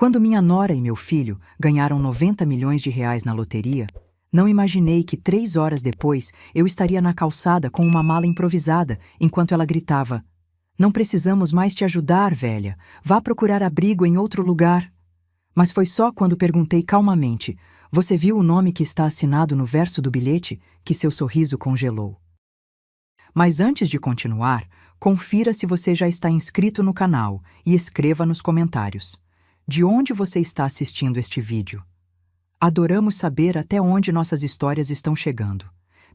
Quando minha nora e meu filho ganharam 90 milhões de reais na loteria, não imaginei que 3 horas depois eu estaria na calçada com uma mala improvisada, enquanto ela gritava: "Não precisamos mais te ajudar, velha. Vá procurar abrigo em outro lugar." Mas foi só quando perguntei calmamente: "Você viu o nome que está assinado no verso do bilhete?" que seu sorriso congelou. Mas antes de continuar, confira se você já está inscrito no canal e escreva nos comentários: de onde você está assistindo este vídeo? Adoramos saber até onde nossas histórias estão chegando.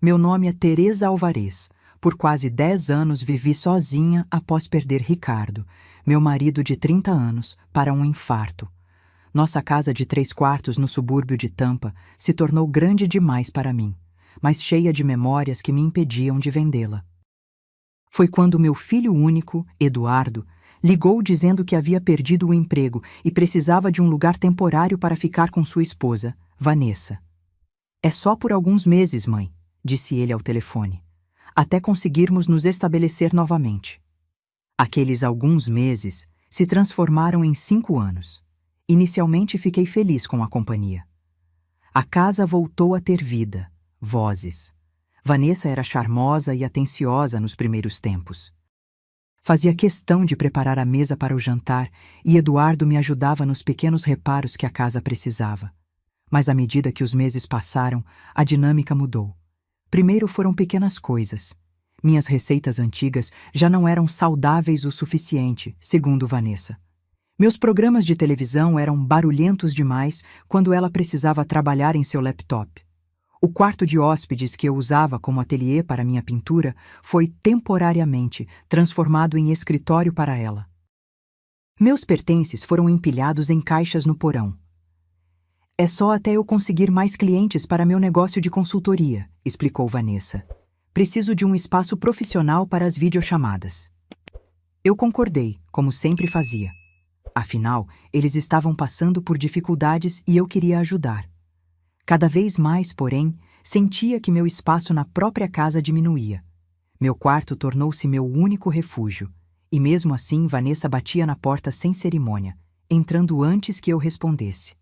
Meu nome é Teresa Alvarez. Por quase 10 anos vivi sozinha após perder Ricardo, meu marido de 30 anos, para um infarto. Nossa casa de 3 quartos no subúrbio de Tampa se tornou grande demais para mim, mas cheia de memórias que me impediam de vendê-la. Foi quando meu filho único, Eduardo, ligou dizendo que havia perdido o emprego e precisava de um lugar temporário para ficar com sua esposa, Vanessa. "É só por alguns meses, mãe", disse ele ao telefone, "até conseguirmos nos estabelecer novamente." Aqueles alguns meses se transformaram em 5 anos. Inicialmente fiquei feliz com a companhia. A casa voltou a ter vida, vozes. Vanessa era charmosa e atenciosa nos primeiros tempos. Fazia questão de preparar a mesa para o jantar e Eduardo me ajudava nos pequenos reparos que a casa precisava. Mas à medida que os meses passaram, a dinâmica mudou. Primeiro foram pequenas coisas. Minhas receitas antigas já não eram saudáveis o suficiente, segundo Vanessa. Meus programas de televisão eram barulhentos demais quando ela precisava trabalhar em seu laptop. O quarto de hóspedes que eu usava como ateliê para minha pintura foi temporariamente transformado em escritório para ela. Meus pertences foram empilhados em caixas no porão. "É só até eu conseguir mais clientes para meu negócio de consultoria", explicou Vanessa. "Preciso de um espaço profissional para as videochamadas." Eu concordei, como sempre fazia. Afinal, eles estavam passando por dificuldades e eu queria ajudar. Cada vez mais, porém, sentia que meu espaço na própria casa diminuía. Meu quarto tornou-se meu único refúgio, e mesmo assim Vanessa batia na porta sem cerimônia, entrando antes que eu respondesse.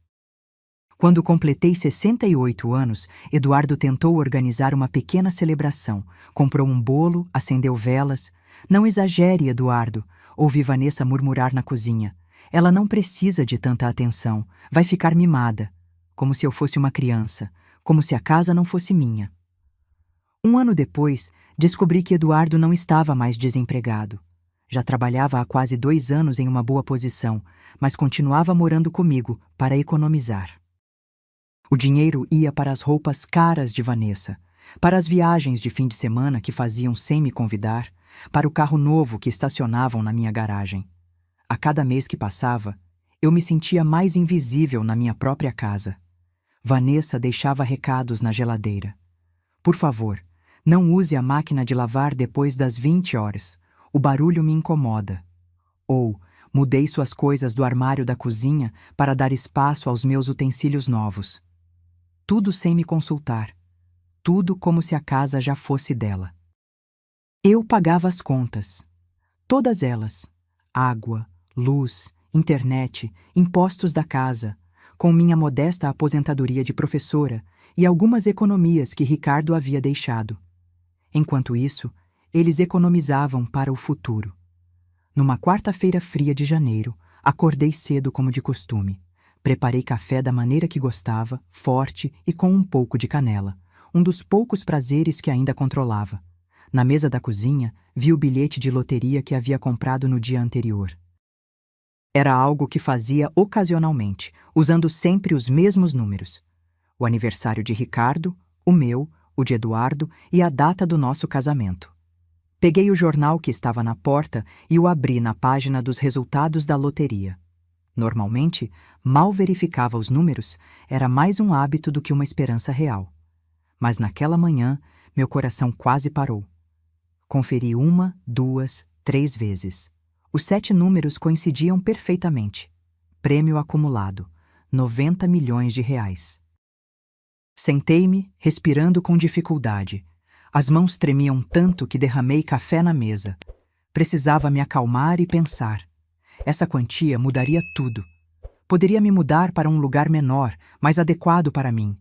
Quando completei 68 anos, Eduardo tentou organizar uma pequena celebração. Comprou um bolo, acendeu velas. "Não exagere, Eduardo", ouvi Vanessa murmurar na cozinha. "Ela não precisa de tanta atenção, vai ficar mimada." Como se eu fosse uma criança, como se a casa não fosse minha. Um ano depois, descobri que Eduardo não estava mais desempregado. Já trabalhava há quase 2 anos em uma boa posição, mas continuava morando comigo para economizar. O dinheiro ia para as roupas caras de Vanessa, para as viagens de fim de semana que faziam sem me convidar, para o carro novo que estacionavam na minha garagem. A cada mês que passava, eu me sentia mais invisível na minha própria casa. Vanessa deixava recados na geladeira. "Por favor, não use a máquina de lavar depois das 20 horas. O barulho me incomoda." Ou, "Mudei suas coisas do armário da cozinha para dar espaço aos meus utensílios novos." Tudo sem me consultar. Tudo como se a casa já fosse dela. Eu pagava as contas. Todas elas. Água, luz, internet, impostos da casa, com minha modesta aposentadoria de professora e algumas economias que Ricardo havia deixado. Enquanto isso, eles economizavam para o futuro. Numa quarta-feira fria de janeiro, acordei cedo como de costume. Preparei café da maneira que gostava, forte e com um pouco de canela, um dos poucos prazeres que ainda controlava. Na mesa da cozinha, vi o bilhete de loteria que havia comprado no dia anterior. Era algo que fazia ocasionalmente, usando sempre os mesmos números. O aniversário de Ricardo, o meu, o de Eduardo e a data do nosso casamento. Peguei o jornal que estava na porta e o abri na página dos resultados da loteria. Normalmente, mal verificava os números, era mais um hábito do que uma esperança real. Mas naquela manhã, meu coração quase parou. Conferi 1, 2, 3 vezes. Os 7 números coincidiam perfeitamente. Prêmio acumulado, 90 milhões de reais. Sentei-me, respirando com dificuldade. As mãos tremiam tanto que derramei café na mesa. Precisava me acalmar e pensar. Essa quantia mudaria tudo. Poderia me mudar para um lugar menor, mais adequado para mim.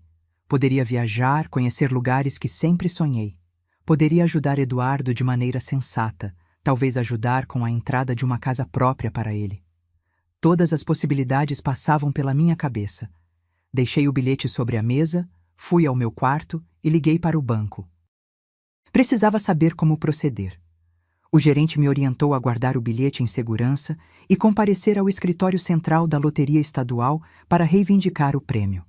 Poderia viajar, conhecer lugares que sempre sonhei. Poderia ajudar Eduardo de maneira sensata, talvez ajudar com a entrada de uma casa própria para ele. Todas as possibilidades passavam pela minha cabeça. Deixei o bilhete sobre a mesa, fui ao meu quarto e liguei para o banco. Precisava saber como proceder. O gerente me orientou a guardar o bilhete em segurança e comparecer ao escritório central da Loteria Estadual para reivindicar o prêmio.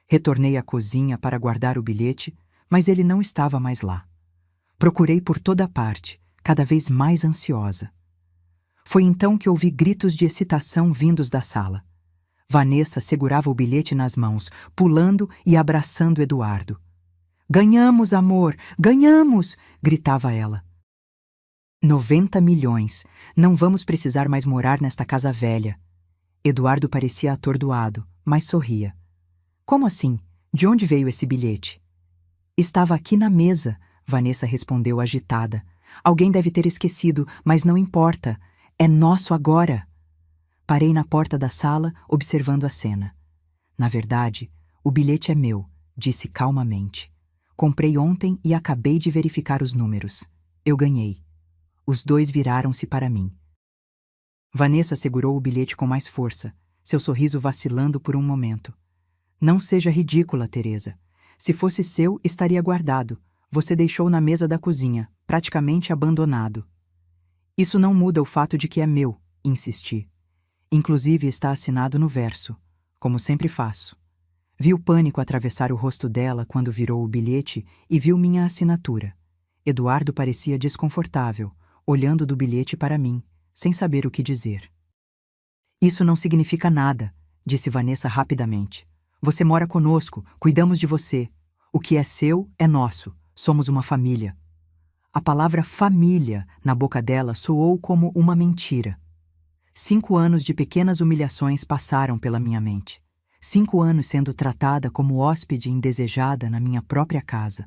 Retornei à cozinha para guardar o bilhete, mas ele não estava mais lá. Procurei por toda parte, cada vez mais ansiosa. Foi então que ouvi gritos de excitação vindos da sala. Vanessa segurava o bilhete nas mãos, pulando e abraçando Eduardo. "Ganhamos, amor! Ganhamos!" gritava ela. 90 milhões! Não vamos precisar mais morar nesta casa velha. Eduardo parecia atordoado, mas sorria. "Como assim? De onde veio esse bilhete?" "Estava aqui na mesa", Vanessa respondeu agitada. "Alguém deve ter esquecido, mas não importa. É nosso agora." Parei na porta da sala, observando a cena. "Na verdade, o bilhete é meu", disse calmamente. "Comprei ontem e acabei de verificar os números. Eu ganhei." Os dois viraram-se para mim. Vanessa segurou o bilhete com mais força, seu sorriso vacilando por um momento. "Não seja ridícula, Teresa. Se fosse seu, estaria guardado. Você deixou na mesa da cozinha, praticamente abandonado." "Isso não muda o fato de que é meu", insisti. "Inclusive está assinado no verso, como sempre faço." Vi o pânico atravessar o rosto dela quando virou o bilhete e viu minha assinatura. Eduardo parecia desconfortável, olhando do bilhete para mim, sem saber o que dizer. "Isso não significa nada", disse Vanessa rapidamente. "Você mora conosco, cuidamos de você. O que é seu é nosso, somos uma família." A palavra família na boca dela soou como uma mentira. 5 anos de pequenas humilhações passaram pela minha mente. 5 anos sendo tratada como hóspede indesejada na minha própria casa.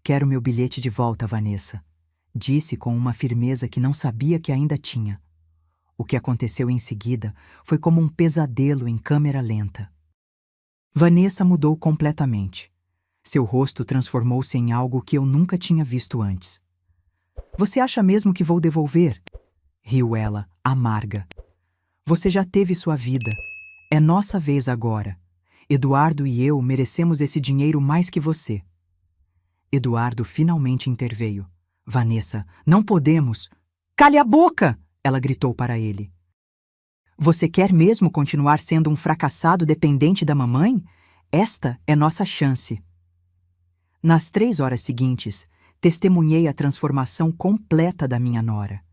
"Quero meu bilhete de volta, Vanessa", disse com uma firmeza que não sabia que ainda tinha. O que aconteceu em seguida foi como um pesadelo em câmera lenta. Vanessa mudou completamente. Seu rosto transformou-se em algo que eu nunca tinha visto antes. "Você acha mesmo que vou devolver?" riu ela, amarga. "Você já teve sua vida. É nossa vez agora. Eduardo e eu merecemos esse dinheiro mais que você." Eduardo finalmente interveio. "Vanessa, não podemos." "Cale a boca!" ela gritou para ele. "Você quer mesmo continuar sendo um fracassado dependente da mamãe? Esta é nossa chance." Nas 3 horas seguintes, testemunhei a transformação completa da minha nora.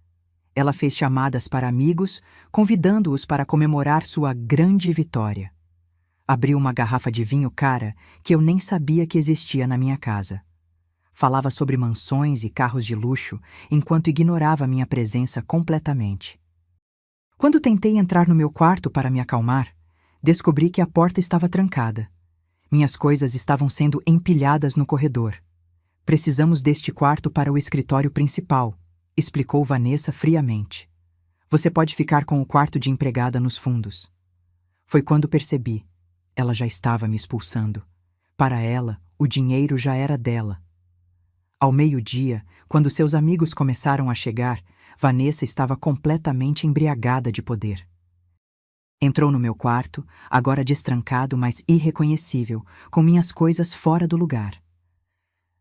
Ela fez chamadas para amigos, convidando-os para comemorar sua grande vitória. Abriu uma garrafa de vinho cara que eu nem sabia que existia na minha casa. Falava sobre mansões e carros de luxo, enquanto ignorava minha presença completamente. Quando tentei entrar no meu quarto para me acalmar, descobri que a porta estava trancada. Minhas coisas estavam sendo empilhadas no corredor. "Precisamos deste quarto para o escritório principal", explicou Vanessa friamente. "Você pode ficar com o quarto de empregada nos fundos." Foi quando percebi. Ela já estava me expulsando. Para ela, o dinheiro já era dela. Ao meio-dia, quando seus amigos começaram a chegar, Vanessa estava completamente embriagada de poder. Entrou no meu quarto, agora destrancado, mas irreconhecível, com minhas coisas fora do lugar.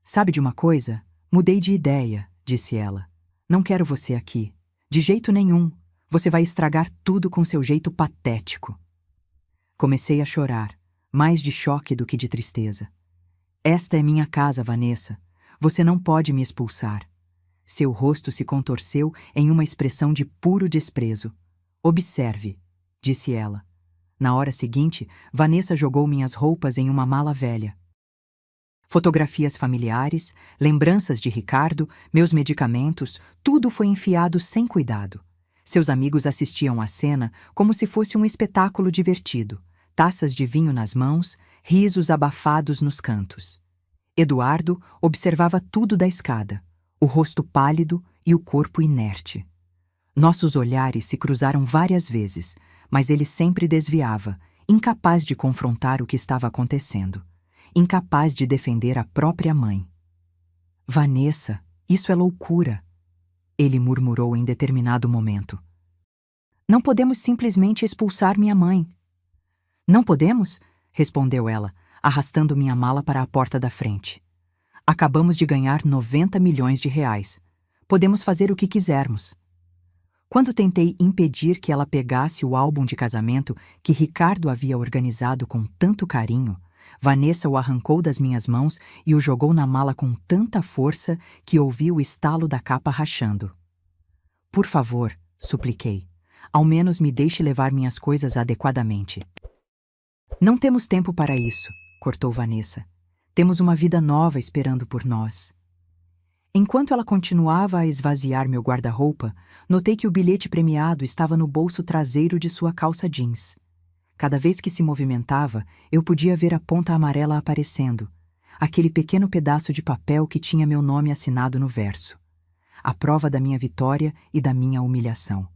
"Sabe de uma coisa? Mudei de ideia", disse ela. "Não quero você aqui. De jeito nenhum. Você vai estragar tudo com seu jeito patético." Comecei a chorar, mais de choque do que de tristeza. "Esta é minha casa, Vanessa. Você não pode me expulsar." Seu rosto se contorceu em uma expressão de puro desprezo. "Observe", disse ela. Na hora seguinte, Vanessa jogou minhas roupas em uma mala velha. Fotografias familiares, lembranças de Ricardo, meus medicamentos, tudo foi enfiado sem cuidado. Seus amigos assistiam à cena como se fosse um espetáculo divertido, taças de vinho nas mãos, risos abafados nos cantos. Eduardo observava tudo da escada, o rosto pálido e o corpo inerte. Nossos olhares se cruzaram várias vezes, mas ele sempre desviava, incapaz de confrontar o que estava acontecendo, incapaz de defender a própria mãe. Vanessa, isso é loucura, ele murmurou em determinado momento. Não podemos simplesmente expulsar minha mãe. Não podemos? Respondeu ela, arrastando minha mala para a porta da frente. Acabamos de ganhar 90 milhões de reais. Podemos fazer o que quisermos. Quando tentei impedir que ela pegasse o álbum de casamento que Ricardo havia organizado com tanto carinho, Vanessa o arrancou das minhas mãos e o jogou na mala com tanta força que ouvi o estalo da capa rachando. Por favor, supliquei, ao menos me deixe levar minhas coisas adequadamente. Não temos tempo para isso, cortou Vanessa. Temos uma vida nova esperando por nós. Enquanto ela continuava a esvaziar meu guarda-roupa, notei que o bilhete premiado estava no bolso traseiro de sua calça jeans. Cada vez que se movimentava, eu podia ver a ponta amarela aparecendo, aquele pequeno pedaço de papel que tinha meu nome assinado no verso. A prova da minha vitória e da minha humilhação.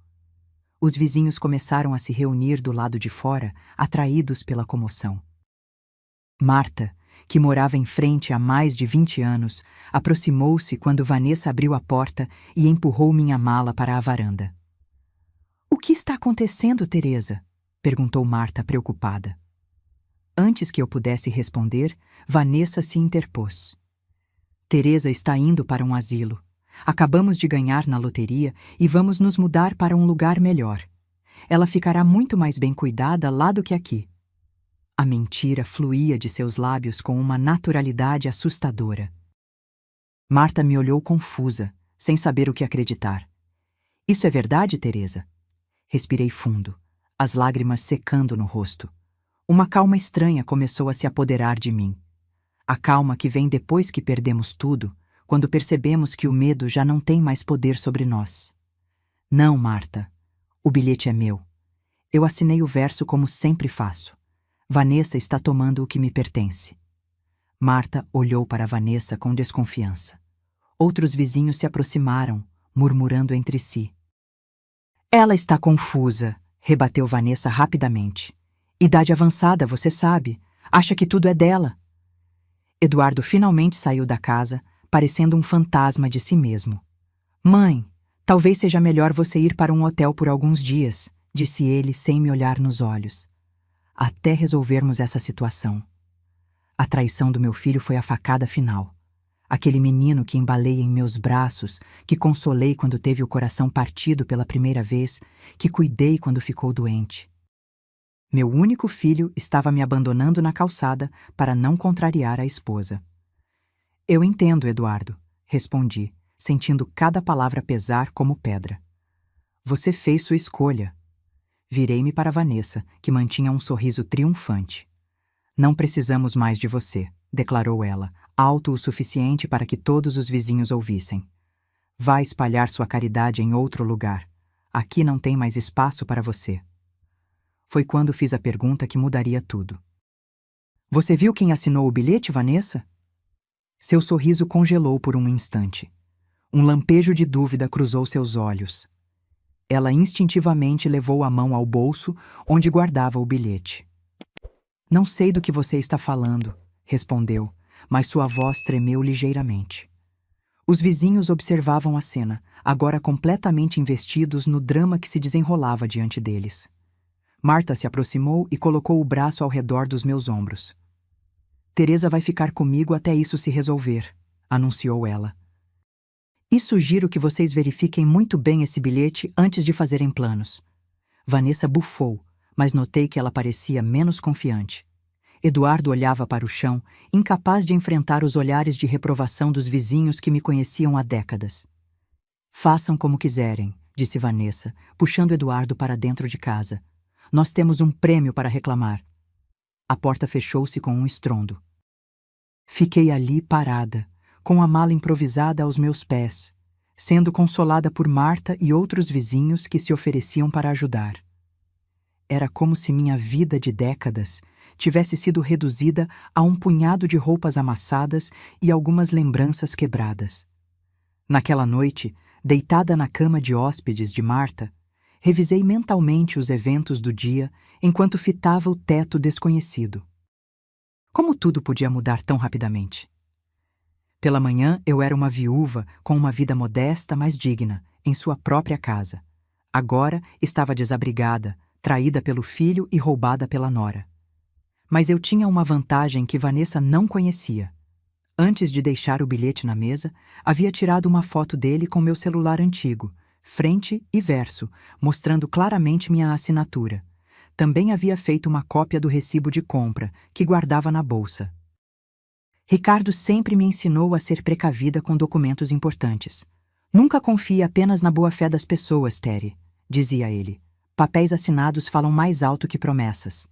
Os vizinhos começaram a se reunir do lado de fora, atraídos pela comoção. Marta, que morava em frente há mais de 20 anos, aproximou-se quando Vanessa abriu a porta e empurrou minha mala para a varanda. — O que está acontecendo, Teresa? Perguntou Marta preocupada. Antes que eu pudesse responder, Vanessa se interpôs. Teresa está indo para um asilo. Acabamos de ganhar na loteria e vamos nos mudar para um lugar melhor. Ela ficará muito mais bem cuidada lá do que aqui. A mentira fluía de seus lábios com uma naturalidade assustadora. Marta me olhou confusa, sem saber o que acreditar. — Isso é verdade, Teresa? Respirei fundo, as lágrimas secando no rosto. Uma calma estranha começou a se apoderar de mim. A calma que vem depois que perdemos tudo, quando percebemos que o medo já não tem mais poder sobre nós. — Não, Marta. O bilhete é meu. Eu assinei o verso como sempre faço. Vanessa está tomando o que me pertence. Marta olhou para Vanessa com desconfiança. Outros vizinhos se aproximaram, murmurando entre si. — Ela está confusa, rebateu Vanessa rapidamente. Idade avançada, você sabe. Acha que tudo é dela. Eduardo finalmente saiu da casa, parecendo um fantasma de si mesmo. — Mãe, talvez seja melhor você ir para um hotel por alguns dias, disse ele sem me olhar nos olhos. Até resolvermos essa situação. A traição do meu filho foi a facada final. Aquele menino que embalei em meus braços, que consolei quando teve o coração partido pela primeira vez, que cuidei quando ficou doente. Meu único filho estava me abandonando na calçada para não contrariar a esposa. — Eu entendo, Eduardo, respondi, sentindo cada palavra pesar como pedra. Você fez sua escolha. Virei-me para Vanessa, que mantinha um sorriso triunfante. Não precisamos mais de você, declarou ela, alto o suficiente para que todos os vizinhos ouvissem. Vá espalhar sua caridade em outro lugar. Aqui não tem mais espaço para você. Foi quando fiz a pergunta que mudaria tudo. Você viu quem assinou o bilhete, Vanessa? Seu sorriso congelou por um instante. Um lampejo de dúvida cruzou seus olhos. Ela instintivamente levou a mão ao bolso, onde guardava o bilhete. Não sei do que você está falando, respondeu, mas sua voz tremeu ligeiramente. Os vizinhos observavam a cena, agora completamente investidos no drama que se desenrolava diante deles. Marta se aproximou e colocou o braço ao redor dos meus ombros. Teresa vai ficar comigo até isso se resolver, anunciou ela. E sugiro que vocês verifiquem muito bem esse bilhete antes de fazerem planos. Vanessa bufou, mas notei que ela parecia menos confiante. Eduardo olhava para o chão, incapaz de enfrentar os olhares de reprovação dos vizinhos que me conheciam há décadas. Façam como quiserem, disse Vanessa, puxando Eduardo para dentro de casa. Nós temos um prêmio para reclamar. A porta fechou-se com um estrondo. Fiquei ali parada, com a mala improvisada aos meus pés, sendo consolada por Marta e outros vizinhos que se ofereciam para ajudar. Era como se minha vida de décadas tivesse sido reduzida a um punhado de roupas amassadas e algumas lembranças quebradas. Naquela noite, deitada na cama de hóspedes de Marta, revisei mentalmente os eventos do dia enquanto fitava o teto desconhecido. Como tudo podia mudar tão rapidamente? Pela manhã eu era uma viúva com uma vida modesta, mas digna, em sua própria casa. Agora estava desabrigada, traída pelo filho e roubada pela nora. Mas eu tinha uma vantagem que Vanessa não conhecia. Antes de deixar o bilhete na mesa, havia tirado uma foto dele com meu celular antigo, frente e verso, mostrando claramente minha assinatura. Também havia feito uma cópia do recibo de compra, que guardava na bolsa. Ricardo sempre me ensinou a ser precavida com documentos importantes. Nunca confie apenas na boa-fé das pessoas, Terry, dizia ele. Papéis assinados falam mais alto que promessas.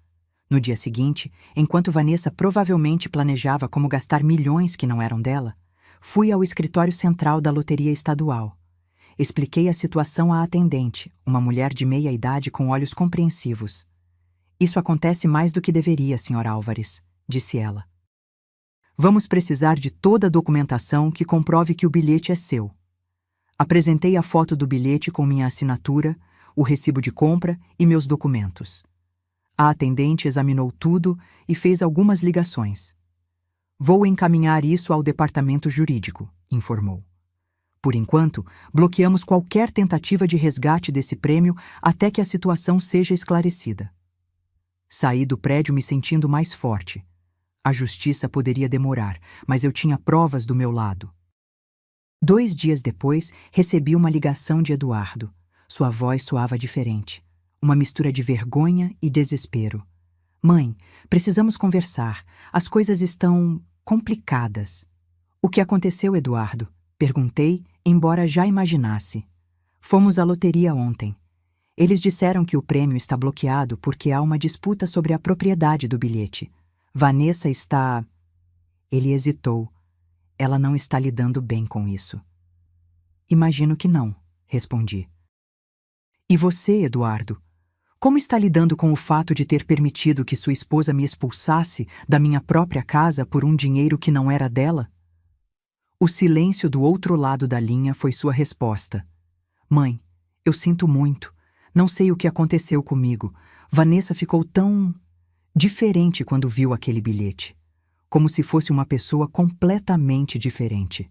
No dia seguinte, enquanto Vanessa provavelmente planejava como gastar milhões que não eram dela, fui ao escritório central da Loteria Estadual. Expliquei a situação à atendente, uma mulher de meia idade com olhos compreensivos. Isso acontece mais do que deveria, Sr. Álvares, disse ela. Vamos precisar de toda a documentação que comprove que o bilhete é seu. Apresentei a foto do bilhete com minha assinatura, o recibo de compra e meus documentos. A atendente examinou tudo e fez algumas ligações. Vou encaminhar isso ao departamento jurídico, informou. Por enquanto, bloqueamos qualquer tentativa de resgate desse prêmio até que a situação seja esclarecida. Saí do prédio me sentindo mais forte. A justiça poderia demorar, mas eu tinha provas do meu lado. 2 dias depois, recebi uma ligação de Eduardo. Sua voz soava diferente. Uma mistura de vergonha e desespero. Mãe, precisamos conversar. As coisas estão complicadas. O que aconteceu, Eduardo? Perguntei, embora já imaginasse. Fomos à loteria ontem. Eles disseram que o prêmio está bloqueado porque há uma disputa sobre a propriedade do bilhete. Vanessa está... Ele hesitou. Ela não está lidando bem com isso. Imagino que não, respondi. E você, Eduardo? Como está lidando com o fato de ter permitido que sua esposa me expulsasse da minha própria casa por um dinheiro que não era dela? O silêncio do outro lado da linha foi sua resposta. Mãe, eu sinto muito. Não sei o que aconteceu comigo. Vanessa ficou tão... diferente quando viu aquele bilhete. Como se fosse uma pessoa completamente diferente.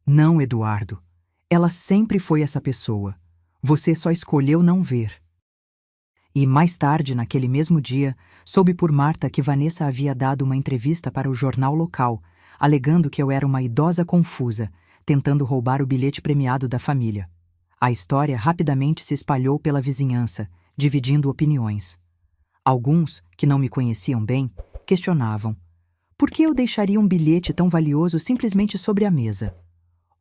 Não, Eduardo. Ela sempre foi essa pessoa. Você só escolheu não ver. E mais tarde, naquele mesmo dia, soube por Marta que Vanessa havia dado uma entrevista para o jornal local, alegando que eu era uma idosa confusa, tentando roubar o bilhete premiado da família. A história rapidamente se espalhou pela vizinhança, dividindo opiniões. Alguns, que não me conheciam bem, questionavam: por que eu deixaria um bilhete tão valioso simplesmente sobre a mesa?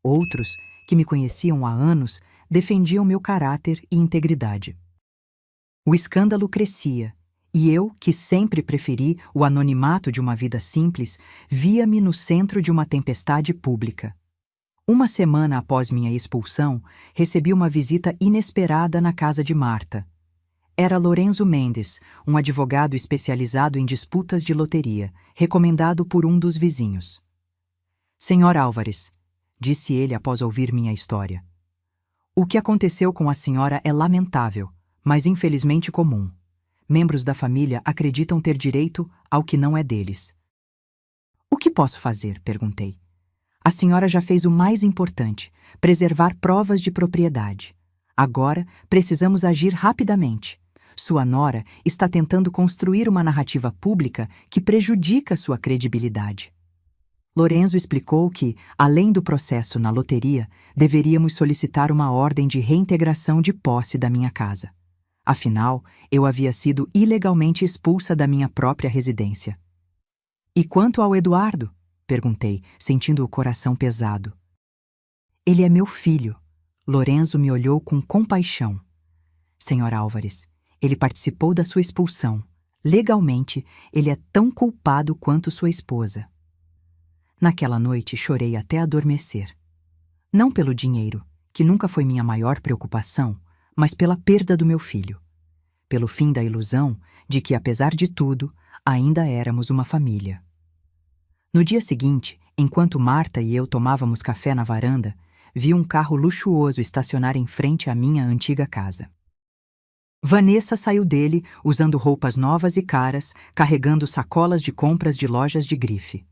Outros, que me conheciam há anos, defendiam meu caráter e integridade. O escândalo crescia, e eu, que sempre preferi o anonimato de uma vida simples, via-me no centro de uma tempestade pública. Uma semana após minha expulsão, recebi uma visita inesperada na casa de Marta. Era Lorenzo Mendes, um advogado especializado em disputas de loteria, recomendado por um dos vizinhos. Senhor Álvares, disse ele após ouvir minha história. O que aconteceu com a senhora é lamentável, mas infelizmente comum. Membros da família acreditam ter direito ao que não é deles. O que posso fazer? Perguntei. A senhora já fez o mais importante, preservar provas de propriedade. Agora, precisamos agir rapidamente. Sua nora está tentando construir uma narrativa pública que prejudica sua credibilidade. Lorenzo explicou que, além do processo na loteria, deveríamos solicitar uma ordem de reintegração de posse da minha casa. Afinal, eu havia sido ilegalmente expulsa da minha própria residência. E quanto ao Eduardo? Perguntei, sentindo o coração pesado. Ele é meu filho. Lorenzo me olhou com compaixão. Senhor Álvares, ele participou da sua expulsão. Legalmente, ele é tão culpado quanto sua esposa. Naquela noite chorei até adormecer. Não pelo dinheiro, que nunca foi minha maior preocupação, mas pela perda do meu filho. Pelo fim da ilusão de que, apesar de tudo, ainda éramos uma família. No dia seguinte, enquanto Marta e eu tomávamos café na varanda, vi um carro luxuoso estacionar em frente à minha antiga casa. Vanessa saiu dele usando roupas novas e caras, carregando sacolas de compras de lojas de grife.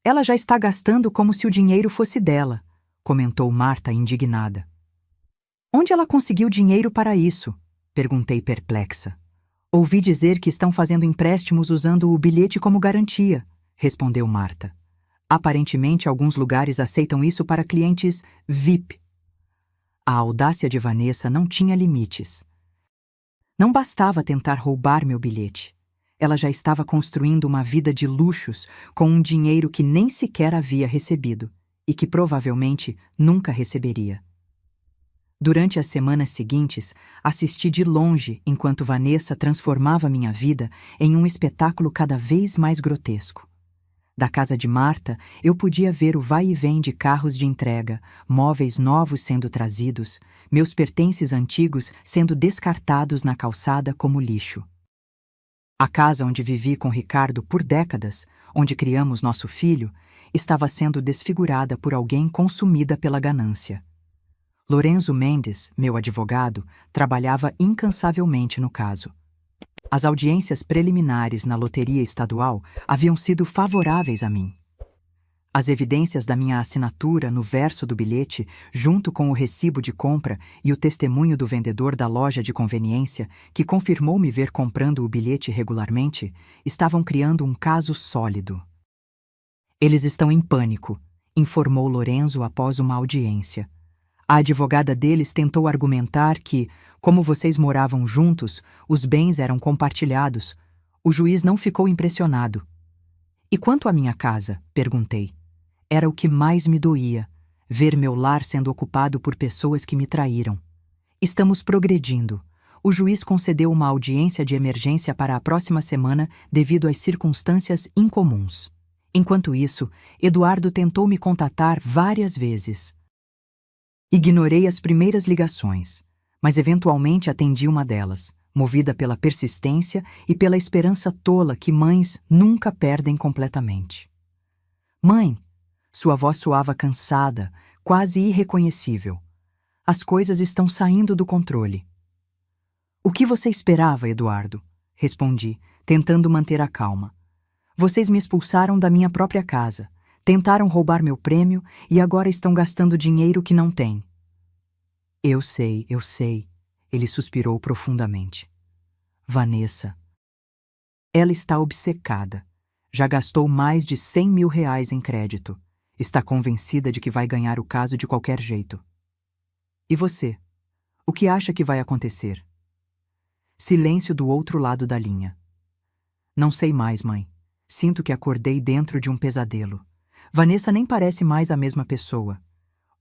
Ela já está gastando como se o dinheiro fosse dela, comentou Marta indignada. Onde ela conseguiu dinheiro para isso? Perguntei perplexa. Ouvi dizer que estão fazendo empréstimos usando o bilhete como garantia, respondeu Marta. Aparentemente, alguns lugares aceitam isso para clientes VIP. A audácia de Vanessa não tinha limites. Não bastava tentar roubar meu bilhete. Ela já estava construindo uma vida de luxos com um dinheiro que nem sequer havia recebido e que provavelmente nunca receberia. Durante as semanas seguintes, assisti de longe enquanto Vanessa transformava minha vida em um espetáculo cada vez mais grotesco. Da casa de Marta, eu podia ver o vai e vem de carros de entrega, móveis novos sendo trazidos, meus pertences antigos sendo descartados na calçada como lixo. A casa onde vivi com Ricardo por décadas, onde criamos nosso filho, estava sendo desfigurada por alguém consumida pela ganância. Lorenzo Mendes, meu advogado, trabalhava incansavelmente no caso. As audiências preliminares na loteria estadual haviam sido favoráveis a mim. As evidências da minha assinatura no verso do bilhete, junto com o recibo de compra e o testemunho do vendedor da loja de conveniência, que confirmou me ver comprando o bilhete regularmente, estavam criando um caso sólido. Eles estão em pânico, informou Lorenzo após uma audiência. A advogada deles tentou argumentar que, como vocês moravam juntos, os bens eram compartilhados. O juiz não ficou impressionado. E quanto à minha casa? Perguntei. Era o que mais me doía, ver meu lar sendo ocupado por pessoas que me traíram. Estamos progredindo. O juiz concedeu uma audiência de emergência para a próxima semana devido às circunstâncias incomuns. Enquanto isso, Eduardo tentou me contatar várias vezes. Ignorei as primeiras ligações, mas eventualmente atendi uma delas, movida pela persistência e pela esperança tola que mães nunca perdem completamente. Mãe! Sua voz soava cansada, quase irreconhecível. As coisas estão saindo do controle. O que você esperava, Eduardo? Respondi, tentando manter a calma. Vocês me expulsaram da minha própria casa. Tentaram roubar meu prêmio e agora estão gastando dinheiro que não têm. Eu sei, ele suspirou profundamente. Vanessa. Ela está obcecada. Já gastou mais de 100 mil reais em crédito. Está convencida de que vai ganhar o caso de qualquer jeito. E você? O que acha que vai acontecer? Silêncio do outro lado da linha. Não sei mais, mãe. Sinto que acordei dentro de um pesadelo. Vanessa nem parece mais a mesma pessoa.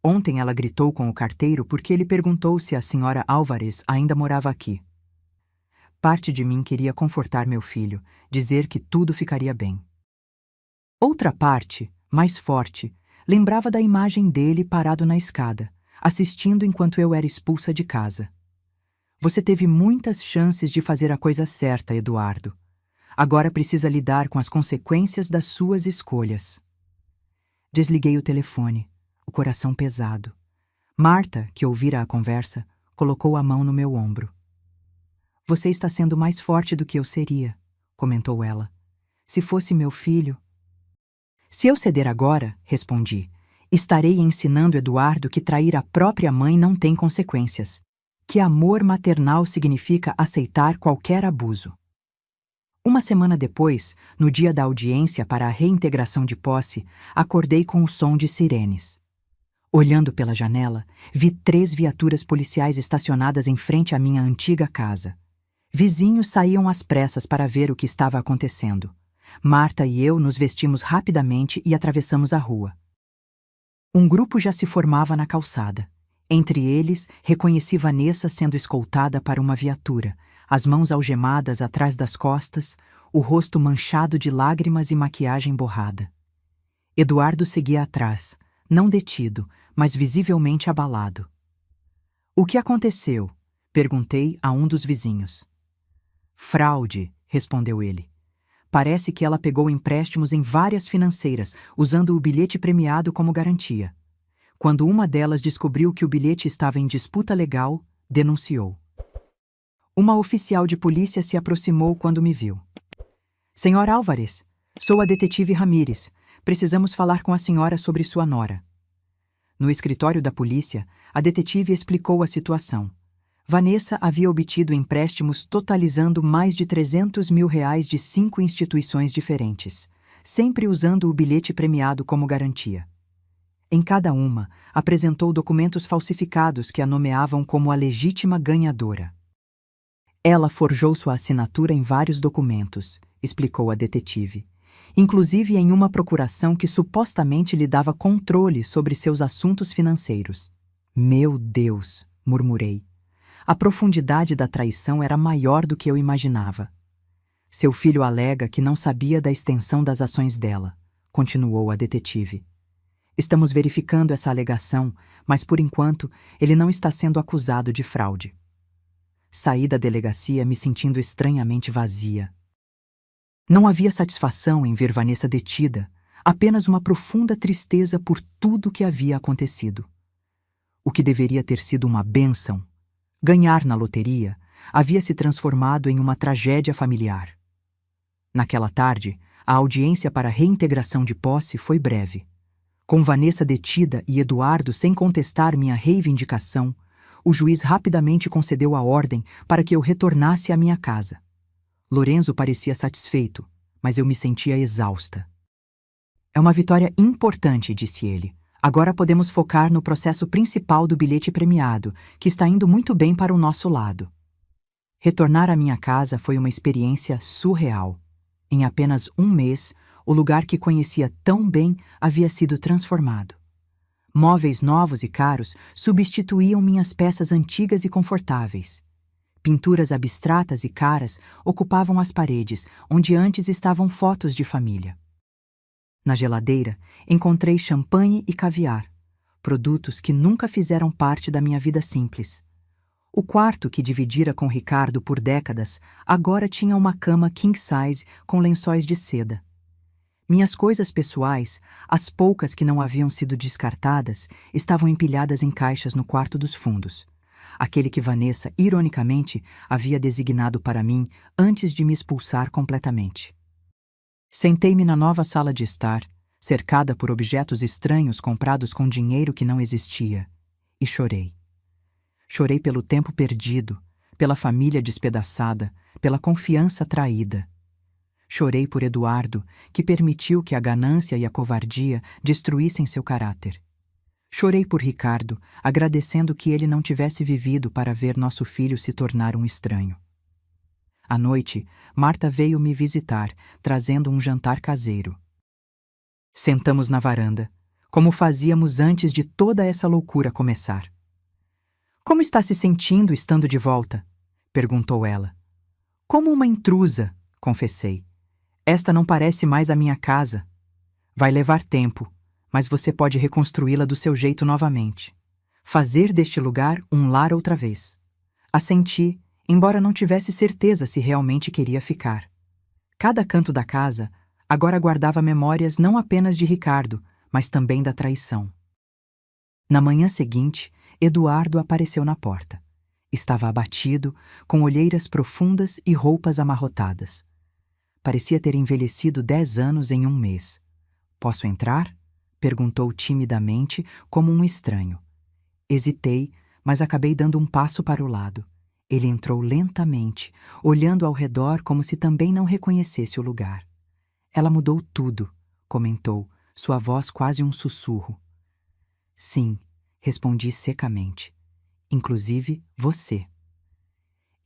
Ontem ela gritou com o carteiro porque ele perguntou se a senhora Álvares ainda morava aqui. Parte de mim queria confortar meu filho, dizer que tudo ficaria bem. Outra parte, mais forte, lembrava da imagem dele parado na escada, assistindo enquanto eu era expulsa de casa. Você teve muitas chances de fazer a coisa certa, Eduardo. Agora precisa lidar com as consequências das suas escolhas. Desliguei o telefone, o coração pesado. Marta, que ouvira a conversa, colocou a mão no meu ombro. Você está sendo mais forte do que eu seria, comentou ela. Se fosse meu filho... Se eu ceder agora, respondi, estarei ensinando Eduardo que trair a própria mãe não tem consequências, que amor maternal significa aceitar qualquer abuso. Uma semana depois, no dia da audiência para a reintegração de posse, acordei com o som de sirenes. Olhando pela janela, vi 3 viaturas policiais estacionadas em frente à minha antiga casa. Vizinhos saíam às pressas para ver o que estava acontecendo. Marta e eu nos vestimos rapidamente e atravessamos a rua. Um grupo já se formava na calçada. Entre eles, reconheci Vanessa sendo escoltada para uma viatura, as mãos algemadas atrás das costas, o rosto manchado de lágrimas e maquiagem borrada. Eduardo seguia atrás, não detido, mas visivelmente abalado. O que aconteceu? Perguntei a um dos vizinhos. Fraude, respondeu ele. Parece que ela pegou empréstimos em várias financeiras, usando o bilhete premiado como garantia. Quando uma delas descobriu que o bilhete estava em disputa legal, denunciou. Uma oficial de polícia se aproximou quando me viu. Senhor Álvares, sou a detetive Ramírez. Precisamos falar com a senhora sobre sua nora. No escritório da polícia, a detetive explicou a situação. Vanessa havia obtido empréstimos totalizando mais de R$300 mil de 5 instituições diferentes, sempre usando o bilhete premiado como garantia. Em cada uma, apresentou documentos falsificados que a nomeavam como a legítima ganhadora. Ela forjou sua assinatura em vários documentos, explicou a detetive, inclusive em uma procuração que supostamente lhe dava controle sobre seus assuntos financeiros. Meu Deus, murmurei. A profundidade da traição era maior do que eu imaginava. Seu filho alega que não sabia da extensão das ações dela, continuou a detetive. Estamos verificando essa alegação, mas por enquanto ele não está sendo acusado de fraude. Saí da delegacia me sentindo estranhamente vazia. Não havia satisfação em ver Vanessa detida, apenas uma profunda tristeza por tudo que havia acontecido. O que deveria ter sido uma bênção, ganhar na loteria, havia se transformado em uma tragédia familiar. Naquela tarde, a audiência para a reintegração de posse foi breve. Com Vanessa detida e Eduardo sem contestar minha reivindicação, o juiz rapidamente concedeu a ordem para que eu retornasse à minha casa. Lorenzo parecia satisfeito, mas eu me sentia exausta. É uma vitória importante, disse ele. Agora podemos focar no processo principal do bilhete premiado, que está indo muito bem para o nosso lado. Retornar à minha casa foi uma experiência surreal. Em apenas um mês, o lugar que conhecia tão bem havia sido transformado. Móveis novos e caros substituíam minhas peças antigas e confortáveis. Pinturas abstratas e caras ocupavam as paredes, onde antes estavam fotos de família. Na geladeira, encontrei champanhe e caviar, produtos que nunca fizeram parte da minha vida simples. O quarto que dividira com Ricardo por décadas agora tinha uma cama king size com lençóis de seda. Minhas coisas pessoais, as poucas que não haviam sido descartadas, estavam empilhadas em caixas no quarto dos fundos, aquele que Vanessa, ironicamente, havia designado para mim antes de me expulsar completamente. Sentei-me na nova sala de estar, cercada por objetos estranhos comprados com dinheiro que não existia, e chorei. Chorei pelo tempo perdido, pela família despedaçada, pela confiança traída. Chorei por Eduardo, que permitiu que a ganância e a covardia destruíssem seu caráter. Chorei por Ricardo, agradecendo que ele não tivesse vivido para ver nosso filho se tornar um estranho. À noite, Marta veio me visitar, trazendo um jantar caseiro. Sentamos na varanda, como fazíamos antes de toda essa loucura começar. Como está se sentindo estando de volta? Perguntou ela. Como uma intrusa, confessei. Esta não parece mais a minha casa. Vai levar tempo, mas você pode reconstruí-la do seu jeito novamente. Fazer deste lugar um lar outra vez. Assenti, embora não tivesse certeza se realmente queria ficar. Cada canto da casa agora guardava memórias não apenas de Ricardo, mas também da traição. Na manhã seguinte, Eduardo apareceu na porta. Estava abatido, com olheiras profundas e roupas amarrotadas. Parecia ter envelhecido 10 anos em um mês. Posso entrar? Perguntou timidamente, como um estranho. Hesitei, mas acabei dando um passo para o lado. Ele entrou lentamente, olhando ao redor como se também não reconhecesse o lugar. Ela mudou tudo, comentou, sua voz quase um sussurro. Sim, respondi secamente. Inclusive você.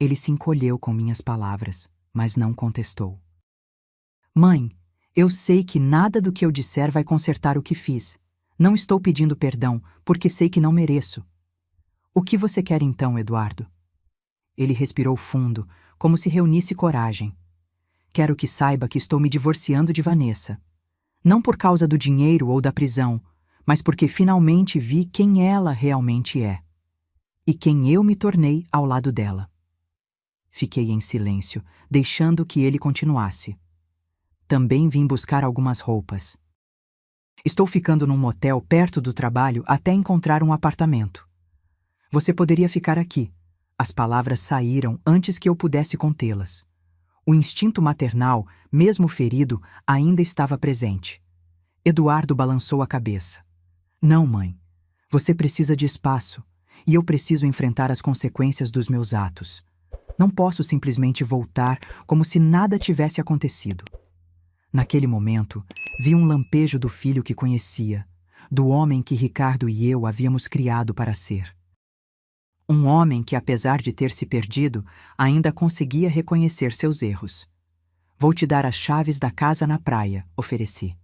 Ele se encolheu com minhas palavras, mas não contestou. Mãe, eu sei que nada do que eu disser vai consertar o que fiz. Não estou pedindo perdão, porque sei que não mereço. O que você quer então, Eduardo? Ele respirou fundo, como se reunisse coragem. Quero que saiba que estou me divorciando de Vanessa. Não por causa do dinheiro ou da prisão, mas porque finalmente vi quem ela realmente é. E quem eu me tornei ao lado dela. Fiquei em silêncio, deixando que ele continuasse. Também vim buscar algumas roupas. Estou ficando num motel perto do trabalho até encontrar um apartamento. Você poderia ficar aqui. As palavras saíram antes que eu pudesse contê-las. O instinto maternal, mesmo ferido, ainda estava presente. Eduardo balançou a cabeça. Não, mãe. Você precisa de espaço, e eu preciso enfrentar as consequências dos meus atos. Não posso simplesmente voltar como se nada tivesse acontecido. Naquele momento, vi um lampejo do filho que conhecia, do homem que Ricardo e eu havíamos criado para ser. Um homem que, apesar de ter se perdido, ainda conseguia reconhecer seus erros. Vou te dar as chaves da casa na praia, ofereci.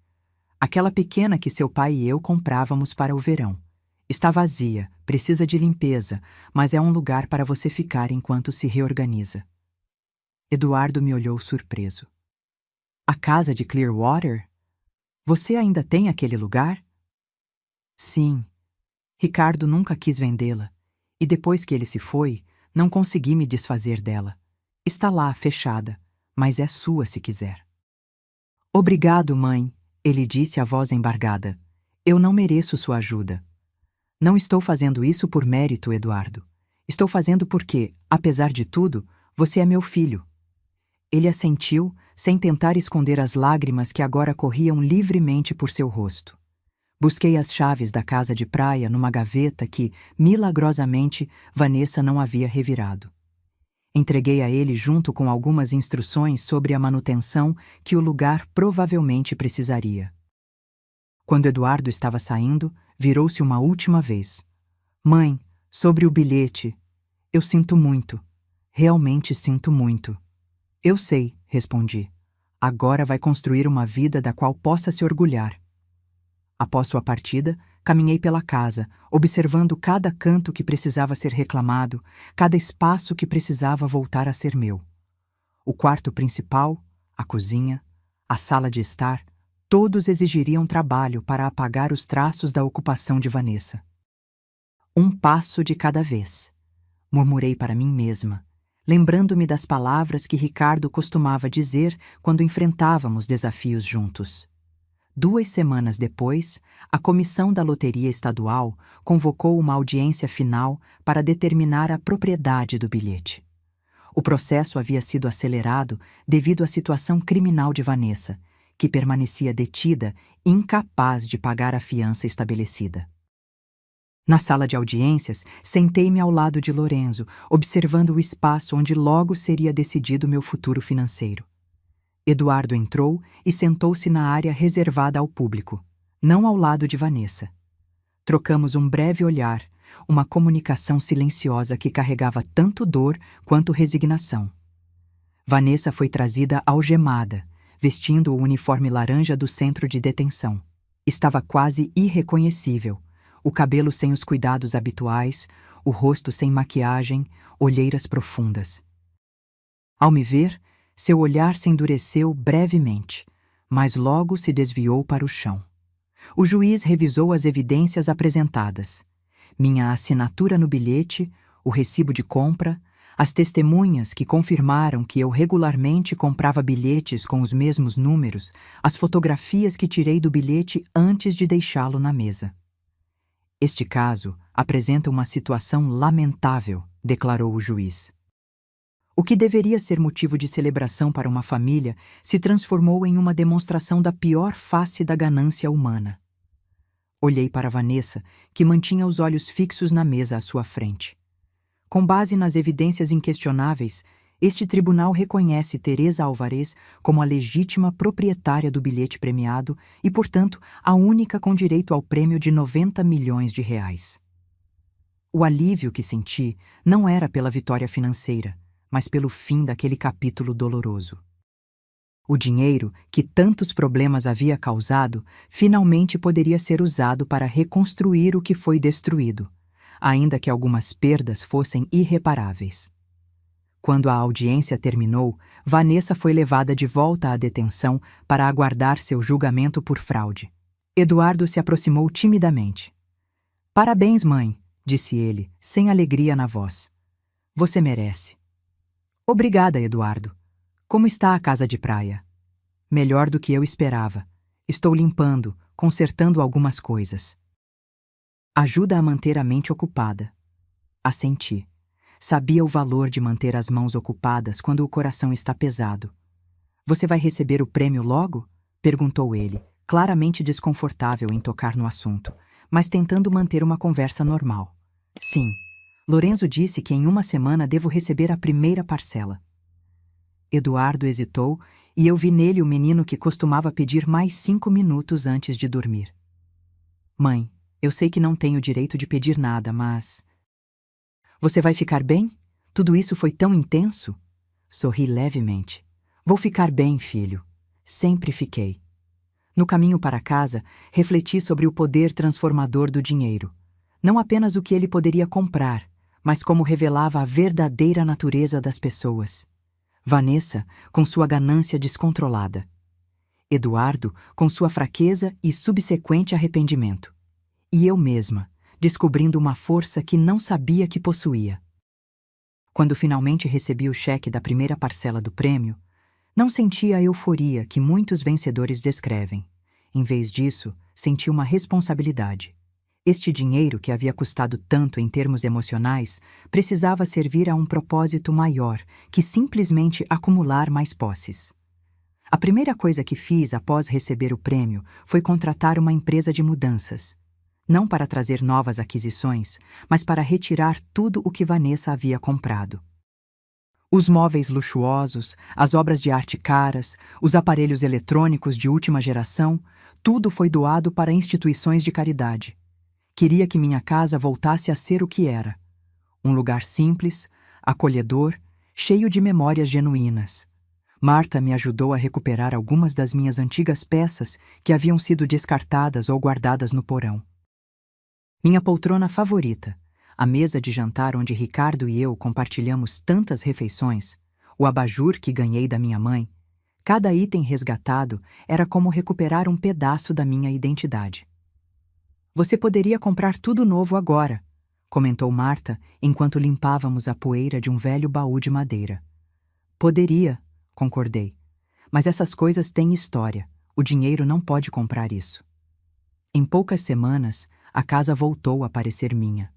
Aquela pequena que seu pai e eu comprávamos para o verão. Está vazia, precisa de limpeza, mas é um lugar para você ficar enquanto se reorganiza. Eduardo me olhou surpreso. A casa de Clearwater? Você ainda tem aquele lugar? Sim. Ricardo nunca quis vendê-la, e depois que ele se foi, não consegui me desfazer dela. Está lá, fechada, mas é sua se quiser. Obrigado, mãe, ele disse a voz embargada. Eu não mereço sua ajuda. Não estou fazendo isso por mérito, Eduardo. Estou fazendo porque, apesar de tudo, você é meu filho. Ele assentiu, sem tentar esconder as lágrimas que agora corriam livremente por seu rosto. Busquei as chaves da casa de praia numa gaveta que, milagrosamente, Vanessa não havia revirado. Entreguei a ele junto com algumas instruções sobre a manutenção que o lugar provavelmente precisaria. Quando Eduardo estava saindo, virou-se uma última vez. Mãe, sobre o bilhete. Eu sinto muito. Realmente sinto muito. Eu sei, respondi. Agora vai construir uma vida da qual possa se orgulhar. Após sua partida, caminhei pela casa, observando cada canto que precisava ser reclamado, cada espaço que precisava voltar a ser meu. O quarto principal, a cozinha, a sala de estar, todos exigiriam trabalho para apagar os traços da ocupação de Vanessa. Um passo de cada vez, murmurei para mim mesma, lembrando-me das palavras que Ricardo costumava dizer quando enfrentávamos desafios juntos. 2 semanas depois, a comissão da Loteria Estadual convocou uma audiência final para determinar a propriedade do bilhete. O processo havia sido acelerado devido à situação criminal de Vanessa, que permanecia detida, incapaz de pagar a fiança estabelecida. Na sala de audiências, sentei-me ao lado de Lorenzo, observando o espaço onde logo seria decidido meu futuro financeiro. Eduardo entrou e sentou-se na área reservada ao público, não ao lado de Vanessa. Trocamos um breve olhar, uma comunicação silenciosa que carregava tanto dor quanto resignação. Vanessa foi trazida algemada, vestindo o uniforme laranja do centro de detenção. Estava quase irreconhecível, o cabelo sem os cuidados habituais, o rosto sem maquiagem, olheiras profundas. Ao me ver, seu olhar se endureceu brevemente, mas logo se desviou para o chão. O juiz revisou as evidências apresentadas. Minha assinatura no bilhete, o recibo de compra, as testemunhas que confirmaram que eu regularmente comprava bilhetes com os mesmos números, as fotografias que tirei do bilhete antes de deixá-lo na mesa. Este caso apresenta uma situação lamentável, declarou o juiz. O que deveria ser motivo de celebração para uma família se transformou em uma demonstração da pior face da ganância humana. Olhei para Vanessa, que mantinha os olhos fixos na mesa à sua frente. Com base nas evidências inquestionáveis, este tribunal reconhece Teresa Alvarez como a legítima proprietária do bilhete premiado e, portanto, a única com direito ao prêmio de 90 milhões de reais. O alívio que senti não era pela vitória financeira, mas pelo fim daquele capítulo doloroso. O dinheiro, que tantos problemas havia causado, finalmente poderia ser usado para reconstruir o que foi destruído, ainda que algumas perdas fossem irreparáveis. Quando a audiência terminou, Vanessa foi levada de volta à detenção para aguardar seu julgamento por fraude. Eduardo se aproximou timidamente. "Parabéns, mãe", disse ele, sem alegria na voz. "Você merece." "Obrigada, Eduardo. Como está a casa de praia?" "Melhor do que eu esperava. Estou limpando, consertando algumas coisas." "Ajuda a manter a mente ocupada." Assenti. Sabia o valor de manter as mãos ocupadas quando o coração está pesado. Você vai receber o prêmio logo? Perguntou ele, claramente desconfortável em tocar no assunto, mas tentando manter uma conversa normal. Sim. Lorenzo disse que em uma semana devo receber a primeira parcela. Eduardo hesitou e eu vi nele o menino que costumava pedir mais 5 minutos antes de dormir. Mãe, eu sei que não tenho direito de pedir nada, mas... Você vai ficar bem? Tudo isso foi tão intenso? Sorri levemente. Vou ficar bem, filho. Sempre fiquei. No caminho para casa, refleti sobre o poder transformador do dinheiro. Não apenas o que ele poderia comprar, mas como revelava a verdadeira natureza das pessoas. Vanessa, com sua ganância descontrolada. Eduardo, com sua fraqueza e subsequente arrependimento. E eu mesma, descobrindo uma força que não sabia que possuía. Quando finalmente recebi o cheque da primeira parcela do prêmio, não senti a euforia que muitos vencedores descrevem. Em vez disso, senti uma responsabilidade. Este dinheiro, que havia custado tanto em termos emocionais, precisava servir a um propósito maior que simplesmente acumular mais posses. A primeira coisa que fiz após receber o prêmio foi contratar uma empresa de mudanças. Não para trazer novas aquisições, mas para retirar tudo o que Vanessa havia comprado. Os móveis luxuosos, as obras de arte caras, os aparelhos eletrônicos de última geração, tudo foi doado para instituições de caridade. Queria que minha casa voltasse a ser o que era. Um lugar simples, acolhedor, cheio de memórias genuínas. Marta me ajudou a recuperar algumas das minhas antigas peças que haviam sido descartadas ou guardadas no porão. Minha poltrona favorita, a mesa de jantar onde Ricardo e eu compartilhamos tantas refeições, o abajur que ganhei da minha mãe, cada item resgatado era como recuperar um pedaço da minha identidade. Você poderia comprar tudo novo agora, comentou Marta enquanto limpávamos a poeira de um velho baú de madeira. Poderia, concordei. Mas essas coisas têm história. O dinheiro não pode comprar isso. Em poucas semanas, a casa voltou a parecer minha.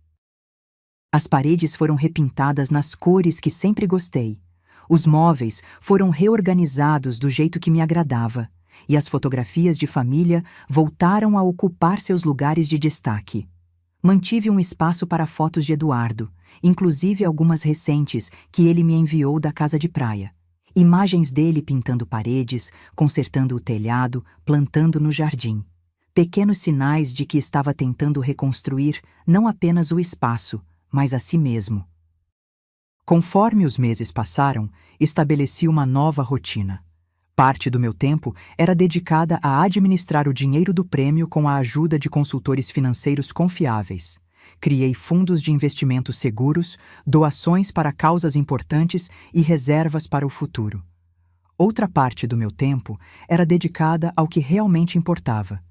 As paredes foram repintadas nas cores que sempre gostei. Os móveis foram reorganizados do jeito que me agradava, e as fotografias de família voltaram a ocupar seus lugares de destaque. Mantive um espaço para fotos de Eduardo, inclusive algumas recentes que ele me enviou da casa de praia. Imagens dele pintando paredes, consertando o telhado, plantando no jardim. Pequenos sinais de que estava tentando reconstruir não apenas o espaço, mas a si mesmo. Conforme os meses passaram, estabeleci uma nova rotina. Parte do meu tempo era dedicada a administrar o dinheiro do prêmio com a ajuda de consultores financeiros confiáveis. Criei fundos de investimento seguros, doações para causas importantes e reservas para o futuro. Outra parte do meu tempo era dedicada ao que realmente importava: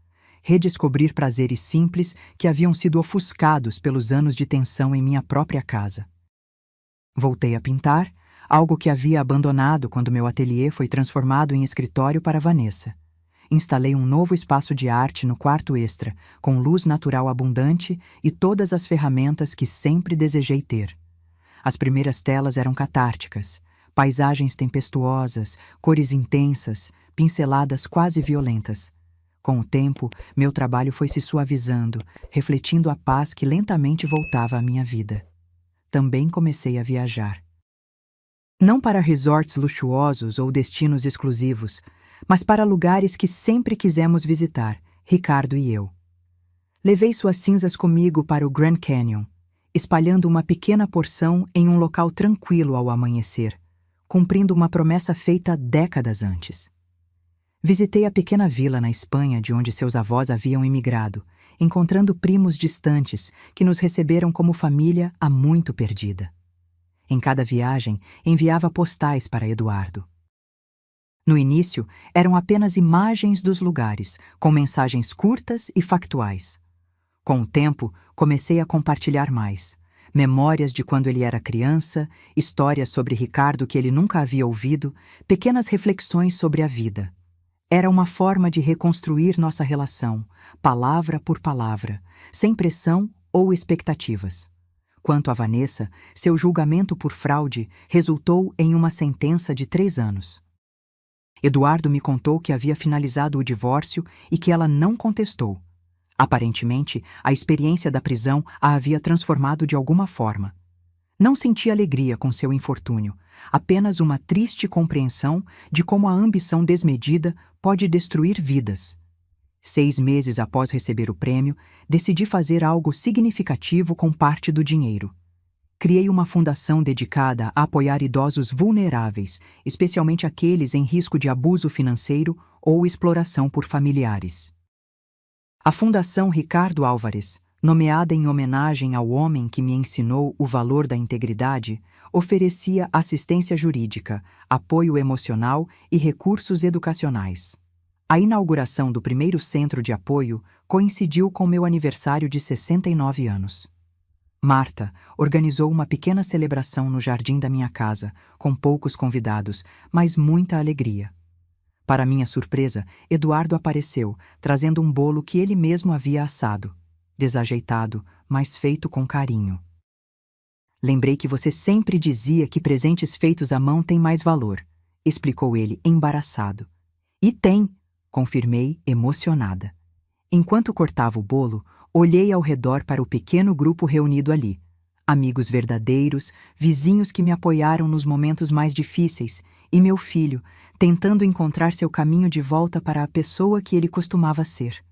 redescobrir prazeres simples que haviam sido ofuscados pelos anos de tensão em minha própria casa. Voltei a pintar, algo que havia abandonado quando meu ateliê foi transformado em escritório para Vanessa. Instalei um novo espaço de arte no quarto extra, com luz natural abundante e todas as ferramentas que sempre desejei ter. As primeiras telas eram catárticas, paisagens tempestuosas, cores intensas, pinceladas quase violentas. Com o tempo, meu trabalho foi se suavizando, refletindo a paz que lentamente voltava à minha vida. Também comecei a viajar. Não para resorts luxuosos ou destinos exclusivos, mas para lugares que sempre quisemos visitar, Ricardo e eu. Levei suas cinzas comigo para o Grand Canyon, espalhando uma pequena porção em um local tranquilo ao amanhecer, cumprindo uma promessa feita décadas antes. Visitei a pequena vila na Espanha de onde seus avós haviam imigrado, encontrando primos distantes que nos receberam como família há muito perdida. Em cada viagem, enviava postais para Eduardo. No início, eram apenas imagens dos lugares, com mensagens curtas e factuais. Com o tempo, comecei a compartilhar mais. Memórias de quando ele era criança, histórias sobre Ricardo que ele nunca havia ouvido, pequenas reflexões sobre a vida. Era uma forma de reconstruir nossa relação, palavra por palavra, sem pressão ou expectativas. Quanto a Vanessa, seu julgamento por fraude resultou em uma sentença de 3 anos. Eduardo me contou que havia finalizado o divórcio e que ela não contestou. Aparentemente, a experiência da prisão a havia transformado de alguma forma. Não senti alegria com seu infortúnio, apenas uma triste compreensão de como a ambição desmedida pode destruir vidas. 6 meses após receber o prêmio, decidi fazer algo significativo com parte do dinheiro. Criei uma fundação dedicada a apoiar idosos vulneráveis, especialmente aqueles em risco de abuso financeiro ou exploração por familiares. A Fundação Ricardo Álvares, nomeada em homenagem ao homem que me ensinou o valor da integridade, oferecia assistência jurídica, apoio emocional e recursos educacionais. A inauguração do primeiro centro de apoio coincidiu com meu aniversário de 69 anos. Marta organizou uma pequena celebração no jardim da minha casa, com poucos convidados, mas muita alegria. Para minha surpresa, Eduardo apareceu, trazendo um bolo que ele mesmo havia assado. Desajeitado, mas feito com carinho. Lembrei que você sempre dizia que presentes feitos à mão têm mais valor, explicou ele, embaraçado. E tem, confirmei, emocionada. Enquanto cortava o bolo, olhei ao redor para o pequeno grupo reunido ali. Amigos verdadeiros, vizinhos que me apoiaram nos momentos mais difíceis, e meu filho, tentando encontrar seu caminho de volta para a pessoa que ele costumava ser.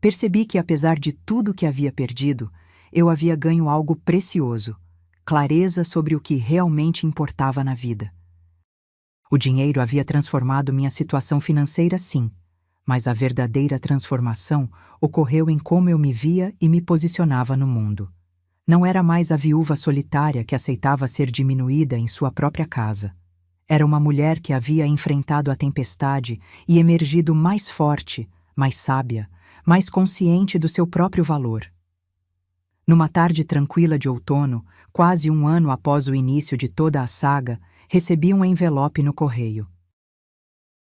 Percebi que, apesar de tudo que havia perdido, eu havia ganho algo precioso, clareza sobre o que realmente importava na vida. O dinheiro havia transformado minha situação financeira, sim, mas a verdadeira transformação ocorreu em como eu me via e me posicionava no mundo. Não era mais a viúva solitária que aceitava ser diminuída em sua própria casa. Era uma mulher que havia enfrentado a tempestade e emergido mais forte, mais sábia, mais consciente do seu próprio valor. Numa tarde tranquila de outono, quase 1 ano após o início de toda a saga, recebi um envelope no correio.